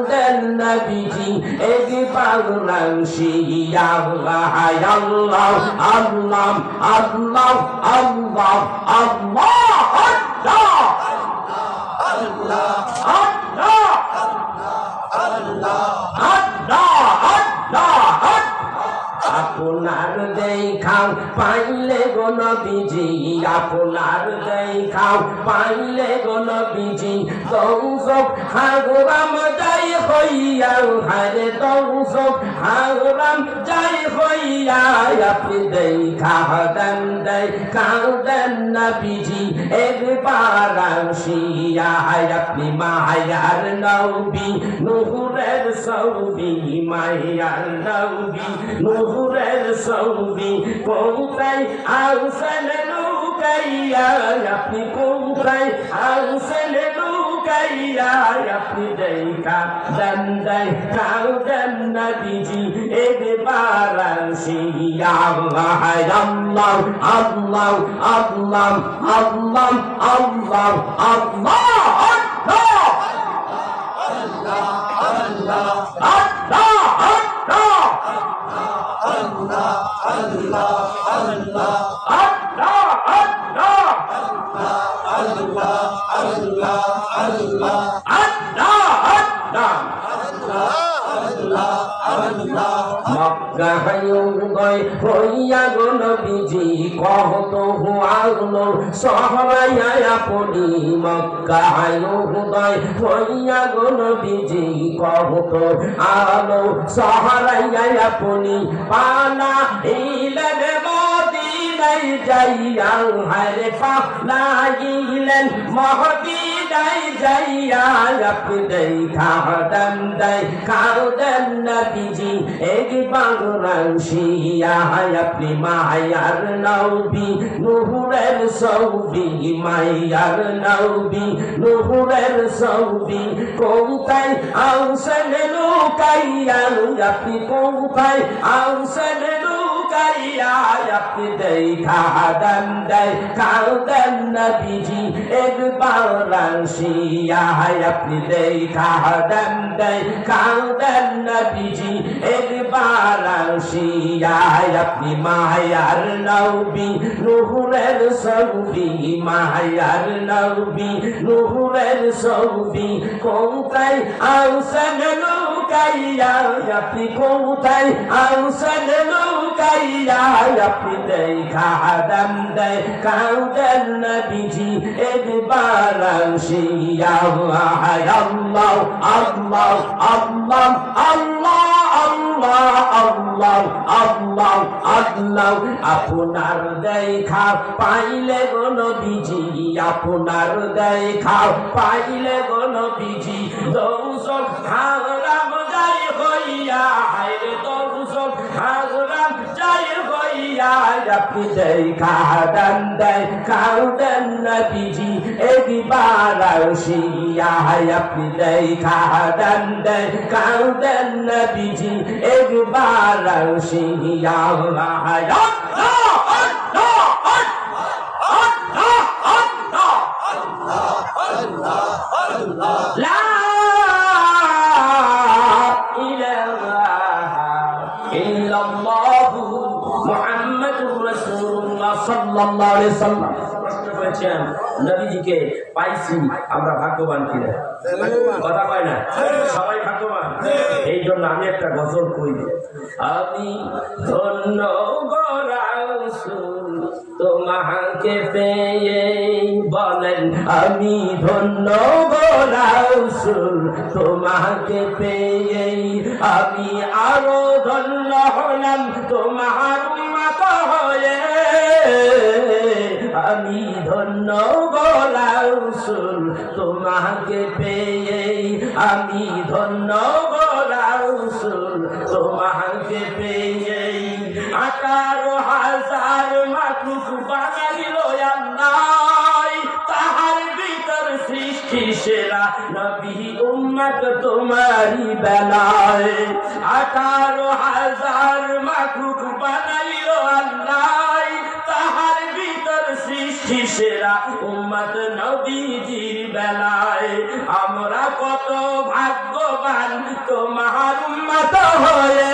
দেন নবীজি একবার রাশিয়া। আল্লাহ আল্লাহ আল্লাহ আল্লাহ আল্লাহ আল্লাহ আপনার দেখাও পাইলে গো নবীজি, আপনার দেখাও পাইলে গো নবীজি, দৌসক হাগরাম যাই হইয়া, হারে দৌসক হাগরাম যাই হইয়া, আপনি দেখাও দেন নবীজি একবার আসিয়া, আপনি মায়ার নবী নূরের ছবি, মায়ার নবী নূরের ছবি, কোথায় আছেন লুকাইয়া, আপনি কোথায় আছেন লুকাইয়া, আপনি দেখা দেন নবীজি একবার আসিয়া। আল্লাহ আল্লাহ আল্লাহ আল্লাহ আল্লাহ আল্লাহ আল্লাহ হইয়া গো নবীজি কত হুয়ালো সহরাইয়া আপনি, মক্কায় উদয় হইয়া গো নবীজি কত আলো সহরাইয়া আপনি, পানা ইলেন মদিনায় যাইয়া, হারে পানাইলেন মদিনায় যাইয়া, আপনি দেখা দেন নবীজি একবার রাশিয়া, আপনি মায়ার নবী নূরের ছবি, মায়ার নবী নূরের ছবি, কোথায় আছেন লুকাইয়া, আপনি কোথায় আছেন লুকাইয়া, আপনি দেখা দেন নবীজি একবার রাশিয়া, আপনি দেখা দেন নবীজি একবার আসিয়া, আপনি মায়ার নবী নূরের ছবি, মায়ার নবী নূরের ছবি, কোথায় আছেন লুকাইয়া, আপনি কোথায় আছেন লুকাইয়া, গাইয়া আপনি দেখা দাম দেয় কাউদেন নবীজি একবার আসিয়া আল্লাহ আল্লাহ আল্লাহ আল্লাহ আল্লাহ আল্লাহ আল্লাহ আল্লাহ আপনার দেখা পাইলে গো নবীজি আপনার দেখা পাইলে গো নবীজি দৌসব হারাম যাই হইয়া হায়রে দৌসব হারাম যাই হইয়া আপনি দেখা দান দেয় কাউদেন নবীজি একবার আসিয়া আপনি দেখা দান দেয় কাউদেন নবীজি একবার আসিয়া নবীজিকে পাইছি আমরা ভাগ্যবান কিনা কথা কয় না সবাই ভাগ্যবান এই জন্য আমি একটা গজল কই আমি ধন্য গো রাসূল তোমাকে পেয়ে বলেন আমি ধন্য গো রাসূল তোমাকে পেয়ে আমি আরো ধন্য হলাম তোমার উম্মত হয়ে আমি ধন্য গো রাসূল তোমাকে পেয়ে আমি ধন্য গো রাসূল তোমাকে পেয়ে 18,000 মাখলুক বানাইল আল্লাহ তাহার ভিতর সৃষ্টি সেরা নবী উম্মত তোমারই বেলায় 18,000 মাখলুক বানাইল আল্লাহ তাহার ভিতর সৃষ্টি সেরা উম্মত নবীজির বেলায় আমরা কত ভাগ্যবান তোমার উম্মত হয়ে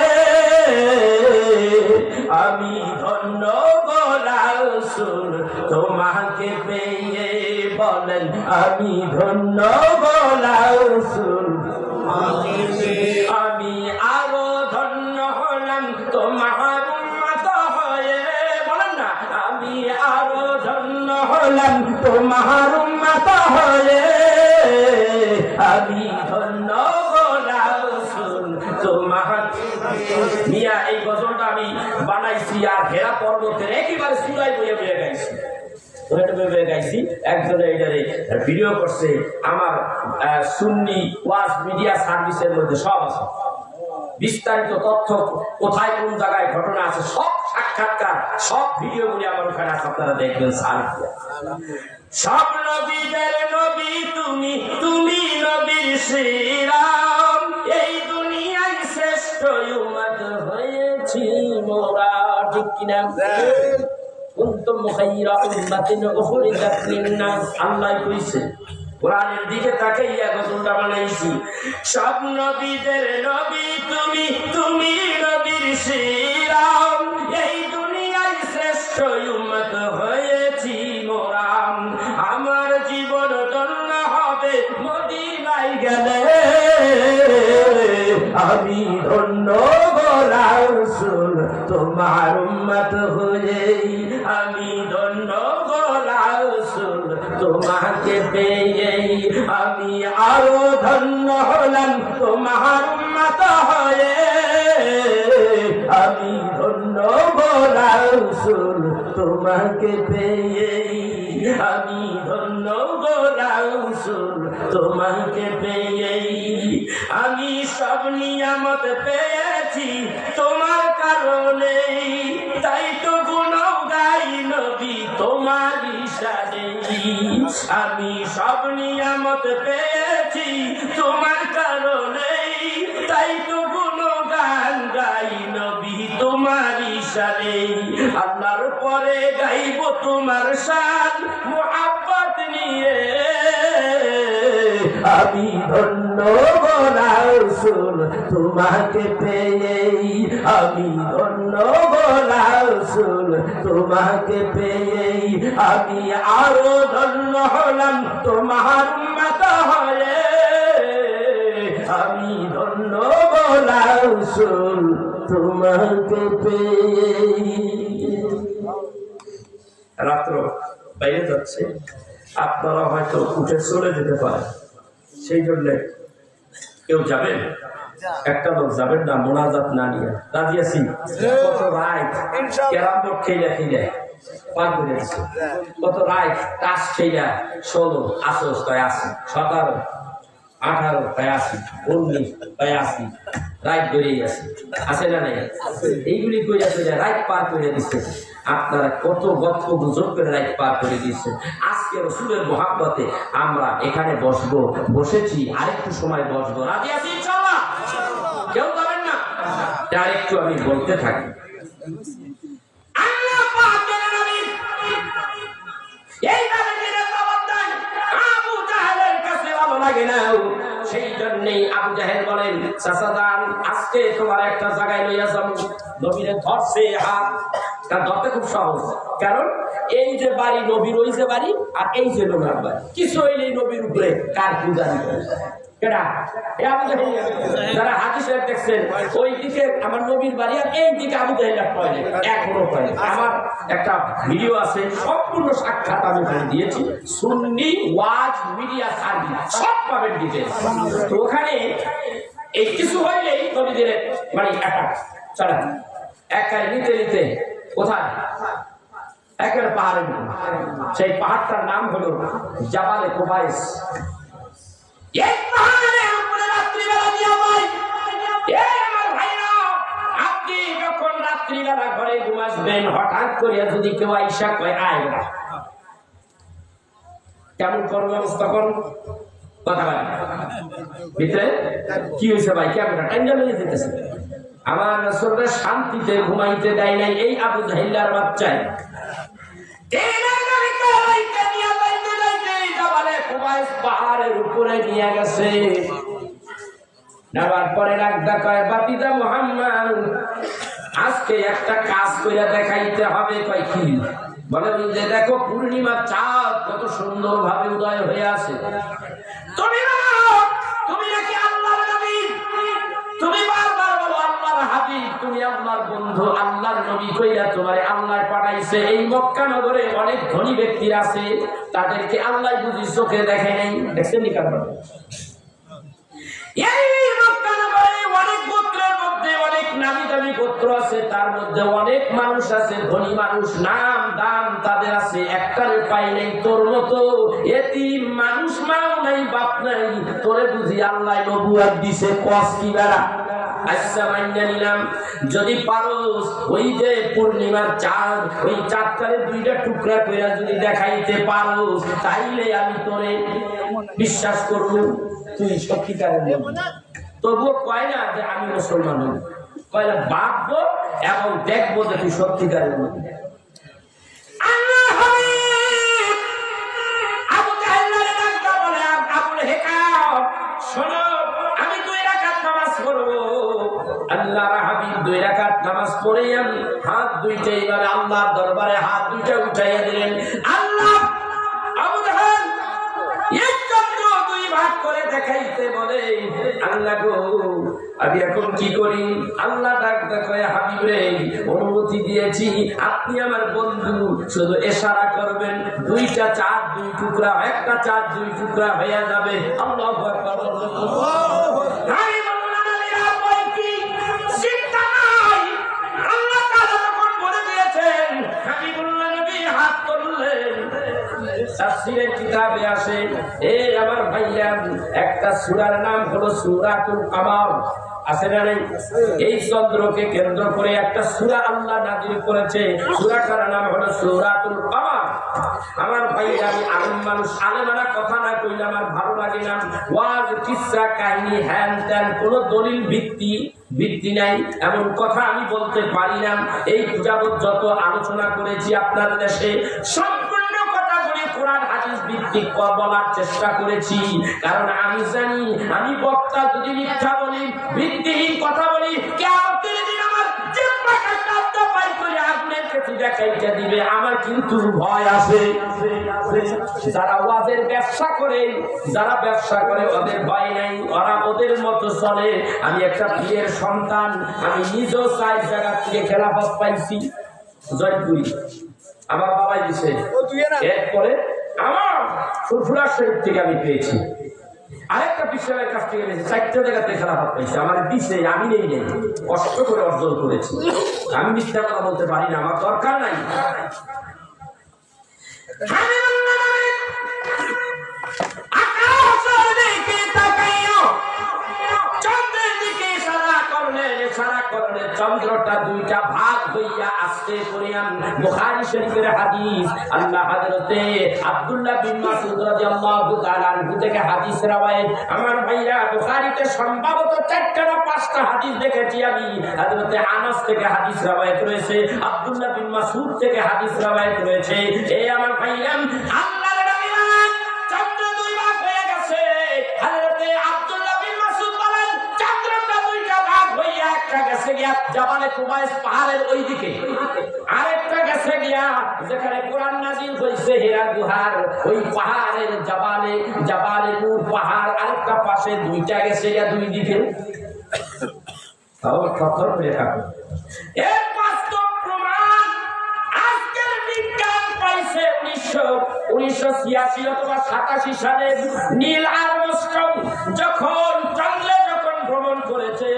আমি ধন্য গো রাসূল তোমাকে পেয়ে বলেন আমি ধন্য গো রাসূল আমি আরো ধন্য হলাম তোমার উম্মত হয়ে বলেন না আমি আরো ধন্য হলাম তোমার উম্মত হয়ে আমি ধন্য গো রাসূল তোমাকে মিয়া এই গজলটা আমি বানাইছি আর হেরা পর্বতের একেবারে চূড়ায় বইয়ে বইয়ে গাইছি একজনে এটারে ভিডিও করছে আমার সুন্নি ওয়াজ মিডিয়া সার্ভিসের মধ্যে সব আছে বিস্তারিত তথ্য কোথায় কোন জায়গায় ঘটনা আছে সব সাক্ষাৎকার সব ভিডিওগুলি আমার ওখানে আছে আপনারা দেখবেন সব নবীদের নবী তুমি তুমি নবীর শ্রীরাম এই দুনিয়ায় শ্রেষ্ঠ উম্মত হয়েছি মোরা ঠিক কিনা কুনতুম খায়রা উম্মাতিন উখরিজাত লিন-নাস আল্লাহ কইছে কোরআনের দিকে তাকাইয়া গজলটা বানাইছি সব নবীদের নবী তুমি তুমি নবীর শ্রীরাম এই দুনিয়ায় শ্রেষ্ঠ উম্মত হয়েছি মোরা আমার জীবন ধন্য হবে মদিনায় গেলে আমি ধন্য গো রাসূল তোমার উম্মত হয়ে আমি ধন্য গো রাসূল তোমাকে পেয়ে আমি আরো ধন্য হলাম তোমার উম্মত হয়ে আমি ধন্য গো রাসূল তোমাকে পেয়ে আমি ধন্য গো রাসূল তোমাকে পেয়ে আমি সব নিয়ামত পেয়েছি তোমার কারণে তাই তো গুণ গাই নবী তোমার ইশারে আমি সব নিয়ামত পেয়েছি তোমার কারণে তাই তো গুণ গান গাই নবী তোমার ইশারে আল্লাহর পরে গাইব তোমার শান মুহাব্বত নিয়ে আমি ধন্য গো রাসূল তোমাকে পেয়ে আমি ধন্য গো রাসূল তোমাকে পেয়ে আমি আরো ধন্য হলাম তোমার উম্মত হয়ে আমি ধন্য গো রাসূল তোমাকে পেয়ে। রাত্র বাইরে যাচ্ছে, আপনারা হয়তো উঠে চলে যেতে পারেন, সেই জন্য কেউ যাবেন? একটা লোক যাবেন না মোনাজাত না নিয়ে? রাজি আছি? কত রাত ক্যারাম বোর্ড খেলে খেলে পার করে দিচ্ছে, কত রাত তাস খেলা 16 আসস তাই 80 17 18 তাই 80 19 তাই 80 রাত বেরিয়ে আছে, আছে না নাই? এইগুলি কইরা কইরা রাত পার করে দিচ্ছে। আপনারা কত গল্প গুজব করে রাত পার করে দিচ্ছেন। আজকে রসুলের মহাব্বতে আমরা এখানে বসবো, বসেছি, আরেকটু সময় বসবো। রাজি আছি ইনশাআল্লাহ? কেউ যাবেন না? আর একটু আমি বলতে থাকি। আল্লাহ পাকের নবী এই দাবির জবাব দেন, আবু জাহেলের কাছে ভালো লাগে না। সেই জন্যই আবু জাহেল বলেন, চাচা যান, আজকে তোমার একটা জায়গায় লইয়া যাবো। নবীরে ধরছে হাত, তার ধরতে খুব সহজ, কারণ এই যে বাড়ি নবীর, ওই যে বাড়ি, আর এই যে লোনার বাড়ি, কিছু হইলেই নবীর উপরে কার পূজা দিবে। যারা হাদিস দেখছেন, ওই দিকে আমার নবীর বাড়ি আর এই দিকে আবু জাহেল এখনো পায়। আমার একটা ভিডিও আছে, সম্পূর্ণ সাক্ষাৎ আমি দিয়েছি, সুন্নি ওয়াজ মিডিয়া সার্ভিস, সব পাবেন ডিটেইলস। তো ওখানে এই কিছু হইলেই নবীদের মানে অ্যাটাক চলে, একাই নিতে নিতে কোথায় একের পাহাড়ে, সেই পাহাড়টার নাম হলো জাবালে কুবাইস। এই পাহাড়ের উপরে রাত্রিবেলা দিয়া যায়। এই আমার ভাইরা, আপনি যখন রাত্রিবেলা ঘরে ঘুমাসবেন, হঠাৎ করে যদি কেউ আইসা কয় আয়, কেমন করবো অবস্থা? করুন কথা বলেন, ভিতরে কি হয়েছে ভাই, কেমন টাইম লেগে যেতেছে? আমার রাসূলকে শান্তিতে ঘুমাইতে দেয় নাই এই আবু জাহেলের বাচ্চায়। পাহাড়ের উপরে নিয়ে গেছে, নেওয়ার পরে ডাকদা কয়, বাতিদা মুহাম্মদ, আজকে একটা কাজ করে দেখাইতে হবে। কয় কি? বলে যে দেখো পূর্ণিমার চাঁদ কত সুন্দর ভাবে উদয় হয়ে আছে। তুমি নাকি আল্লাহর নবী, তুমি বারবার বলো আল্লাহর হাবিব, তুমি আল্লাহর বন্ধু, আল্লাহর নবী কইরা তোমারে আল্লাহ পাঠাইছে। এই মক্কা নগরে অনেক ধনী ব্যক্তি আছে, তাদেরকে আল্লাহ বুঝি চোখে দেখে নাই। দেখছেন নি কারণ এই মক্কা নগরে অনেক গোত্রের মধ্যে অনেক নামি দামি গোত্র আছে, তার মধ্যে অনেক মানুষ আছে, ধনী মানুষ, নাম দাম তাদের আছে, একটারে পাই নাই তোর মতো এতিম মানুষ, মাও নাই বাপ নাই, তোরে বুঝি আল্লাহ নবুয়ত দিছে। কস কি বেড়া? আচ্ছা মাইনা নিলাম, যদি পারোস ওই যে পূর্ণিমার চাঁদ, ওই চাঁদটারে দুইটা টুকরা করে যদি দেখাইতে পারোস, তাইলে আমি তোরে বিশ্বাস করব তুই সত্যিকারের নবী। তবুও কয় না যে আমি মুসলমান হই, কয় না ভাববো এবং দেখবো যে তুই সত্যিকারের নবী। আবু জাহেল ডাকতে বলে, আবুল হেকাম শোনো, আমি 2 রাকাত নামাজ পড়বো। আল্লাহর হাবিব 2 রাকাত নামাজ পড়ে আমি হাত দুইটা এবারে আল্লাহর দরবারে হাত দুইটা উঠাইয়া দিলেন। আল্লাহ আবু জাহেল একমাত্র 2 ভাগ করে দেখাইতে বলে, আল্লাহ গো আমি এখন কি করি? আল্লাহ ডাক দেখায়, হাবিব রে অনুমতি দিয়েছি, আপনি আমার বন্ধু, শুধু ইশারা করবেন, 2টা চাঁদ 2 টুকরা, একটা চাঁদ 2 টুকরা হয়ে যাবে। আল্লাহু আকবার। তাফসীরের কিতাবে আসে, এই আমার ভাইয়া, একটা সূরার নাম হলো সূরাতুল কামার, আছে না নাই? এই চন্দ্রকে কেন্দ্র করে একটা সূরা আল্লাহ নাযিল করেছে, সূরাটার নাম হলো সূরাতুল কামার। আমার ভাইয়া, আমি আলেম মানুষ, আলেমানা কথা না কইলে আমার ভালো লাগে না। ওয়াজ কিসসা কাহিনী হ্যান ত্যান কোনো দলিল ভিত্তি নাই, এমন কথা আমি বলতে পারি না। এই যাবত যত আলোচনা করেছি আপনাদের দেশে, সম্পূর্ণ কথাগুলি কোরআন হাদিস ভিত্তিক বলার চেষ্টা করেছি, কারণ আমি জানি আমি বক্তা যদি মিথ্যা বলি, ভিত্তিহীন কথা বলি, কিয়ামতের দিন আমার জিহ্বা কাটা পাই করে আপনার কাছে কাইটা দিবে, আমার কিন্তু ভয় আছে। যারা ওয়াজের ব্যবসা করে, যারা ব্যবসা করে ওদের ভয় নাই, ওরা ওদের মতো চলে। আমি একটা পীরের সন্তান, আমি নিজেও 4 জায়গা থেকে খেলাফত পাইছি। জয়পুরি আমার বাবাই দিছে, এরপরে আমার ফুরফুরা শরীফ থেকে আমি পেয়েছি। আরেকটা বিষয়ের কাছ থেকে নিয়েছি, 4টা জায়গাতে খেলাফত পাইছি। আমার দিছে, আমি নেই নেই, কষ্ট করে অর্জন করেছি। আমি মিথ্যা কথা বলতে পারি না, আমার দরকার নাই। চন্দ্রটা 2টা ভাগ হইয়া আসতে করিয়ান। বুখারী শরীফের হাদিস, আল্লাহ হযরতে আব্দুল্লাহ বিন মাসউদ রাদিয়াল্লাহু তাআলা আনহু থেকে হাদিস রওয়ায়েত। আমার ভাইরা বুখারীতে সম্ভবত 4টা না 5টা হাদিস দেখেছি আমি। হযরতে আনাস থেকে হাদিস রওয়ায়েত রয়েছে, আব্দুল্লাহ বিন মাসউদ থেকে হাদিস রওয়ায়েত রয়েছে। এই আমার ভাইরা আল্লাহর নবী চন্দ্র 2 ভাগ হয়ে গেছে। হযরতে আব্দুল্লাহ বিন মাসউদ বলেন চন্দ্রটা 2টা ভাগ হইয়া একটা গেছে গিয়া জাবালে কুবাইস পাহাড়ের ওই দিকে, আরেকটা গেছে গিয়া যেখানে কোরআন নাযিল হইছে হীরা গুহার ওই পাহাড়ের জাবালে নূর পাহাড়, আরেকটা পাশে 2টা গেছে গিয়া 2 দিকে। তাও খতর করে থাকো। এর বাস্তব প্রমাণ আজকের বিজ্ঞান পাইছে 1986 অথবা 87 সালে নীল আর্মস্ট্রং যখন চন্দ্রে ভ্রমণ করেছে,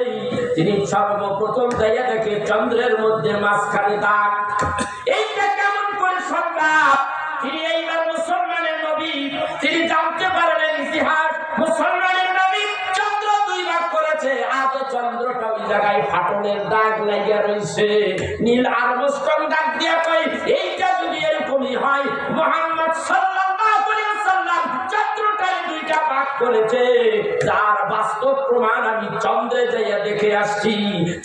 তিনি সর্বপ্রথম যাইয়া দেখে চন্দ্রের মধ্যে মাঝখানে দাগ। এইটা কেমন করে সম্ভব? তিনি এইবার মুসলমানের নবী, তিনি জানতে পারলেন ইতিহাস, মুসলমানের নবী চন্দ্র 2 ভাগ করেছে, আজও চন্দ্রটা ওই জায়গায় ফাটলের দাগ লাগিয়া রয়েছে। নীল আর্মস্ট্রং ডাক দিয়া কয়, এইটা যদি এরকমই হয়, মুহাম্মদ সাল্লাল্লাহু আলাইহি ওয়াসাল্লাম চন্দ্রটাই 2টা ভাগ করেছে, যার বাস্তব প্রমাণ আমি চন্দ্রে যাইয়া দেখে আসছি,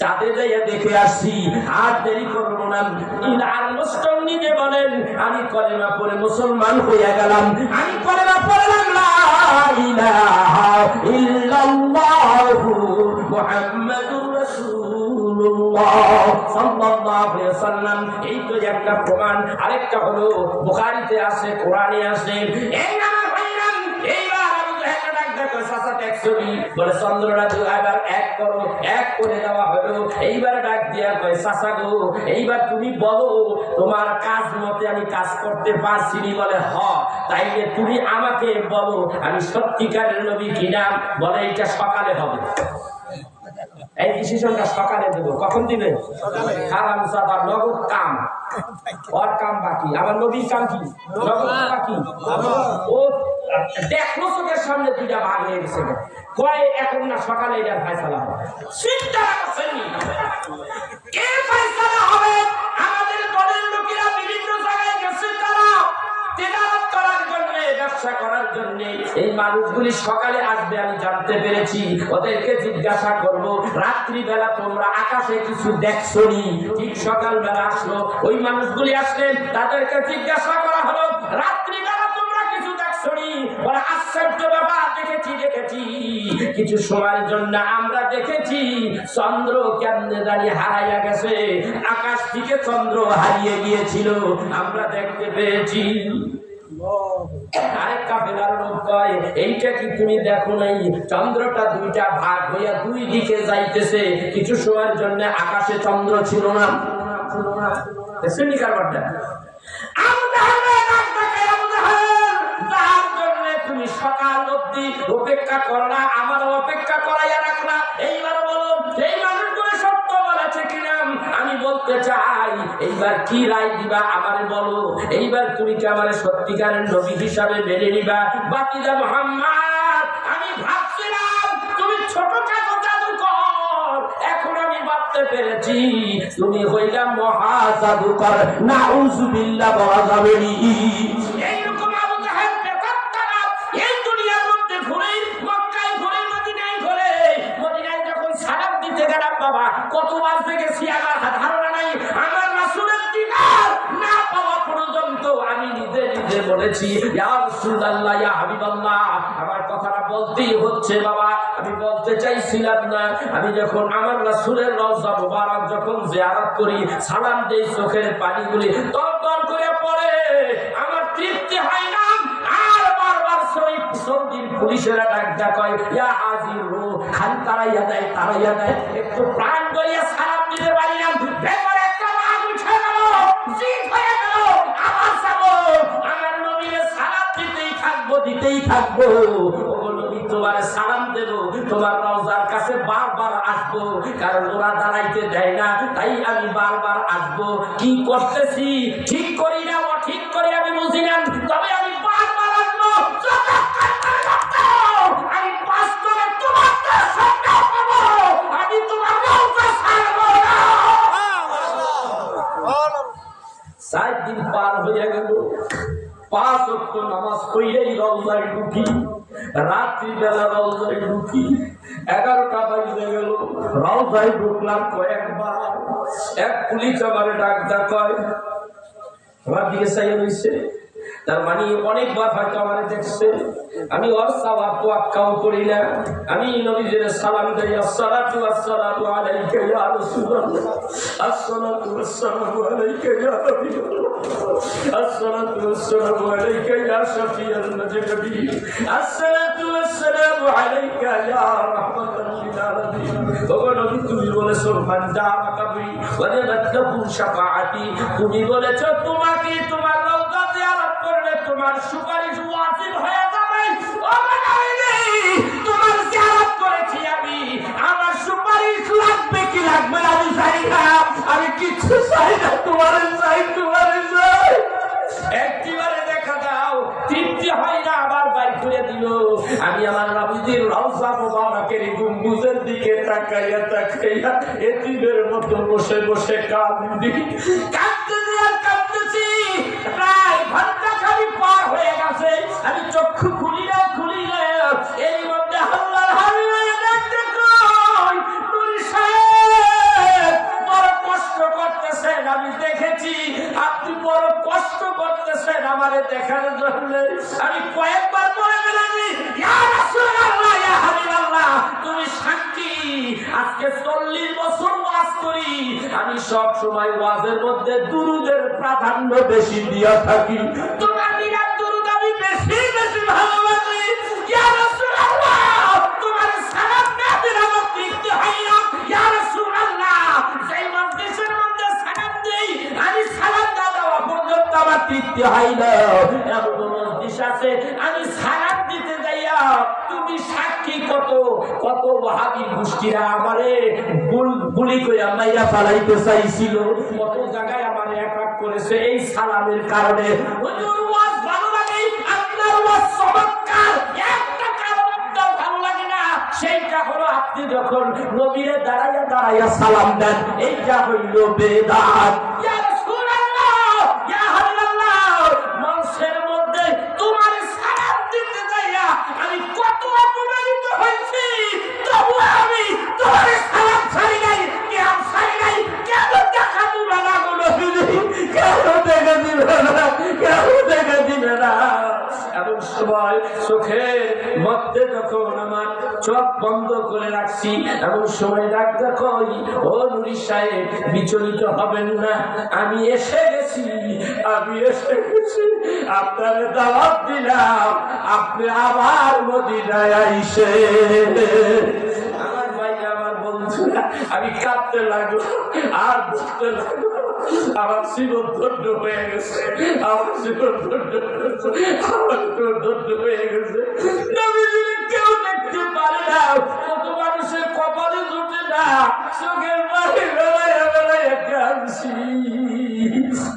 চাঁদে যাইয়া দেখে আসছি। আর দেরি করবো না, নীল আর্মস্ট্রং নিজে বলেন, আমি কলেমা পড়ে মুসলমান হইয়া গেলাম। আমি কলেমা পড়লাম লা ইলাহা ইল্লাল্লাহু মুহাম্মাদুর রাসূলুল্লাহ সাল্লাল্লাহু আলাইহি ওয়াসাল্লাম। এই তো একটা প্রমাণ। আরেকটা হলো বুখারীতে আছে, কোরআনে আছে। এই আমার ভাইরাম, এইবার আবু জাহেল ডাক দেখো সাসা ট্যাক্সবি বলে চন্দ্রটা 2 এবার 1 করো, 1 করে দেওয়া হলো। এইবার ডাক দিয়া কয়, সাসা গো এইবার তুমি বলো তোমার কাজ মতে আমি কাজ করতে পারছি নি? বলে হ, তাইলে তুমি আমাকে বলো আমি সত্যিকারের নবী কিনা? বলে এটা সকালে হবে। এই ডিসিশনটা সকালে দেবো। কখন দিবে? হারাম সাদা নগদ কাম, ওর কাম বাকি, আমার নবীর কাম কি নগদ বাকি। ও দেখলো চোখের সামনে 2টা ভাগ হয়ে গেছে, কয় এখন না সকালে এটার ফয়সালা হবে। চিন্তা করছেননি কে ফয়সালা হবে? আমাদের দলের লোকেরা বিভিন্ন জায়গায় গেছে, তারা তেলাওয়াত করার জন্য, ব্যবসা করার জন্য। এই মানুষগুলি সকালে আসবে আমি জানতে পেরেছি। ওদেরকে জিজ্ঞাসা করব, রাত্রিবেলা তোমরা আকাশে কিছু দেখছো নি? ঠিক সকালবেলা আসলো, ওই মানুষগুলি আসলেন, তাদেরকে জিজ্ঞাসা করা হলো রাত্রিবেলা তোমরা কিছু দেখছো নি? বলে আশ্চর্য ব্যাপার, দেখেছি। কিছু সময়ের জন্য আমরা দেখেছি চন্দ্র কেমনে দাঁড়িয়ে হারাইয়া গেছে, আকাশ থেকে চন্দ্র হারিয়ে গিয়েছিল, আমরা দেখতে পেয়েছি। আরেক কাফেলার লোক কয়, এইটা কি তুমি দেখো নাই? চন্দ্রটা 2টা ভাগ হইয়া 2 দিকে যাইতেছে, কিছু সময়ের জন্য আকাশে চন্দ্র ছিল না। তুমি সকাল অব্দি অপেক্ষা করলা, আমার অপেক্ষা করাইয়া রাখলা। এইবার বলো এই মানুষগুলো সত্য বলেছে কিনা? আমি বলতে চাই, এইবার কি রায় দিবা আমারে বলো। এইবার তুমি কি আমারে সত্যিকারের নবী হিসাবে মেনে নিবা? বাতিজা মুহাম্মদ, আমি ভাবছিলাম তুমি ছোটখাটো জাদুকর, এখন আমি ভাবতে পেরেছি তুমি হইলা মহা জাদুকর। নাউযুবিল্লাহ, বলা যাবে নি। এইরকম আবু জাহেল বেতাত্তারা এই দুনিয়ার মধ্যে ঘুরে, মক্কায় ঘুরে, মদিনায় ঘুরে। মদিনায় যখন সালাম দিতে গেলাম বাবা, কতবার গেছি আমার ধারণা নাই। আমার রাসূলের দিদার না পাওয়া পর্যন্ত আমি নিজে নিজে বলেছি ইয়া রাসূলুল্লাহ ইয়া হাবিবাল্লাহ, আমার কথাটা বলতেই হচ্ছে বাবা। আমি বলতে চাইছিলাম না, আমি যখন আমার রাসূলের রওজা মুবারক যখন জিয়ারত করি, সালাম দেই, চোখের পানিগুলি তরতর করে পড়ে, আমার তৃপ্তি হয় না। আর বারবার সৌদির পুলিশেরা ডাক কয় ইয়া হাজির রো, খালি তারাইয়া দেয়। একটু প্রাণ করিয়া সালাম দিতে পারিলাম, ভেতরে একটা রাগ উঠে গেল, জিদ হয়ে গেল। আমার যাবো, আমার নবীর সালাম দিতেই থাকবো। ও নবী, তোমার সালাম দেবো, তোমার রওজার কাছে বারবার আসবো, কারণ ওরা দাঁড়াইতে দেয় না, তাই আমি বারবার আসবো। কি করতেছি ঠিক করি না, অঠিক করি আমি বুঝি না, তবে আমি বারবার আসবো। আমি বাস্তবে তোমার সামনে পাবো, আমি তোমার রওজা ছাড়বো না। 4 দিন পার হয়ে গেল, 5 ওয়াক্ত নামাজ পড়েই রওজায় ঢুকি, রাত্রিবেলা রওজায় ঢুকি, 11টা বাজে গেল, রওজায় ঢুকলাম কয়েকবার। এক পুলিশ আমার ডাকটা কয়, আমার দিকে চাইয়ে রয়েছে, তার মানে অনেকবার হয়তো আমার দেখছে। আমি ওর সাওয়াব তো আক্কাও করি না, আমি নবীজির সালাম দেই, আসসালাতু ওয়াসসালামু আলাইকা ইয়া রাসূলুল্লাহ, আসসালাতু ওয়াসসালামু আলাইকা ইয়া হাবিবাল্লাহ, আসসালাতু ওয়াসসালামু আলাইকা ইয়া শাফিয়াল মুজরিমিন, আসসালাতু ওয়াসসালামু আলাইকা ইয়া রাহমাতাল লিল আলামিন। ওগো নবী, তুমি বলেছো মান দাআ কাবরি ওয়াজাবাত লাহু শাফাআতি, তুমি বলেছো তোমাকে তোমার রওজা জিয়ারত করলে তোমার সুপারিশ ওয়াজিব হয়ে যাবে। ও নবী, তোমার জিয়ারত করেছি আমি, আমার সুপারিশ লাগবে কি লাগবে না আমি চাই না, আমি কিছু চাই না, তোমার চাই। একটিবারে দেখা দাও, তৃপ্তি হয় না, আবার বাইর করে দিল। আমি আমার নবীজির রওজা মুবারকের গম্বুজের দিকে তাকাইয়া এতিমের মতো বসে বসে কাঁদতেছি। প্রায় ঘন্টা খালি পার হয়ে গেছে, আমি চক্ষু খুলি না। এই মধ্যে আল্লাহর হাবিব দেখতে কই, নূর সাহেব বড় কষ্ট করতেছেন, আমি দেখেছি আপনি বড় কষ্ট করতেছেন আমারে দেখার জন্য। আমি কয়েকবার বলে গেলাম ইয়া রাসূলুল্লাহ ইয়া হাবিবাল্লাহ, তুমি সাক্ষী, আজকে 40 বছর ওয়াজ করি, আমি সব সময় ওয়াজের মধ্যে দুরুদের প্রাধান্য বেশি দিয়া থাকি, তোমার বিরাট দুরুদ আমি বেশি ভালোবাসি। ইয়া রাসূলুল্লাহ, তোমার সালাম না দিলে আমার তৃপ্তি হয় না। ইয়া রাসূলুল্লাহ, যেই মজলিসের মধ্যে সালাম দেই, আমি সালাম না দেওয়া পর্যন্ত আমার তৃপ্তি হয় না। এমন মজলিস আছে আমি সালাম দিতে যাইয়া, তুমি সাক্ষী, কত ওয়াহাবী গোষ্ঠীরা আমারে গুলি কইরা মাইরা ফালাইতে চাইছিল, কত জায়গায় আমারে অ্যাটাক করেছে এই সালামের কারণে। হুজুর ওয়াজ ভালো লাগে, আপনার ওয়াজ চমৎকার, একটা কারণ আপনার ভালো লাগে না, সেইটা হলো আপনি যখন নবীরে দাঁড়াইয়া সালাম দেন, এইটা হইল বেদাত। ইয়া রাসূলুল্লাহ ইয়া হাবিবাল্লাহ, মানুষের মধ্যে তোমার সালাম দিতে যাইয়া আমি কত অপমানিত হয়েছি, তবু আমি তোমার সালাম ছাড়ি নাই, কেউ ছাড়ি নাই। কেন দেখা দিবে না গো নবী, কেন দেখা দিবে না। এমন সময় চোখের মধ্যে যখন আমার চোখ বন্ধ করে রাখছি, এমন সময় ডাকতে কই, ও নূরি সাহেব বিচলিত হবেন না, আমি এসে গেছি। আপনার দাওয়াত দিলাম, আপনি আবার মদিনায় আইসে। আমার ভাই, আমার বন্ধুরা, আমি কাঁদতে লাগলো আর বুঝতে লাগলো, আমার জীবন ধন্য হয়ে গেছে, নবীজিকে কেউ দেখতে পারে না, কত মানুষের কপালে জুটে না, চোখের পানি বেলায় কাঁদছি।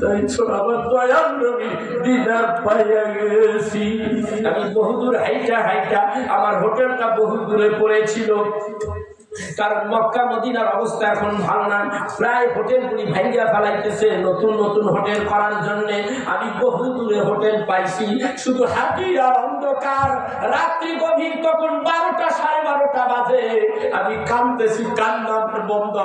তাই আমার দয়াল নবী দিদার পাইয়া গেছি। আমি বহুদূর হাইটা আমার হোটেলটা বহু দূরে পড়েছিল, কারণ মক্কা মদিনার অবস্থা এখন ভালো না, প্রায় হোটেলগুলি ভাঙ্গিয়া ফেলাইতেছে নতুন হোটেল করার জন্য। আমি বহু দূরে হোটেল পাইছি, শুধু হাতি আর অন্ধকার, রাত্রি গভীর, তখন 12টা 12:30 বাজে, আমি কাঁদতেছি, কান্না বন্ধ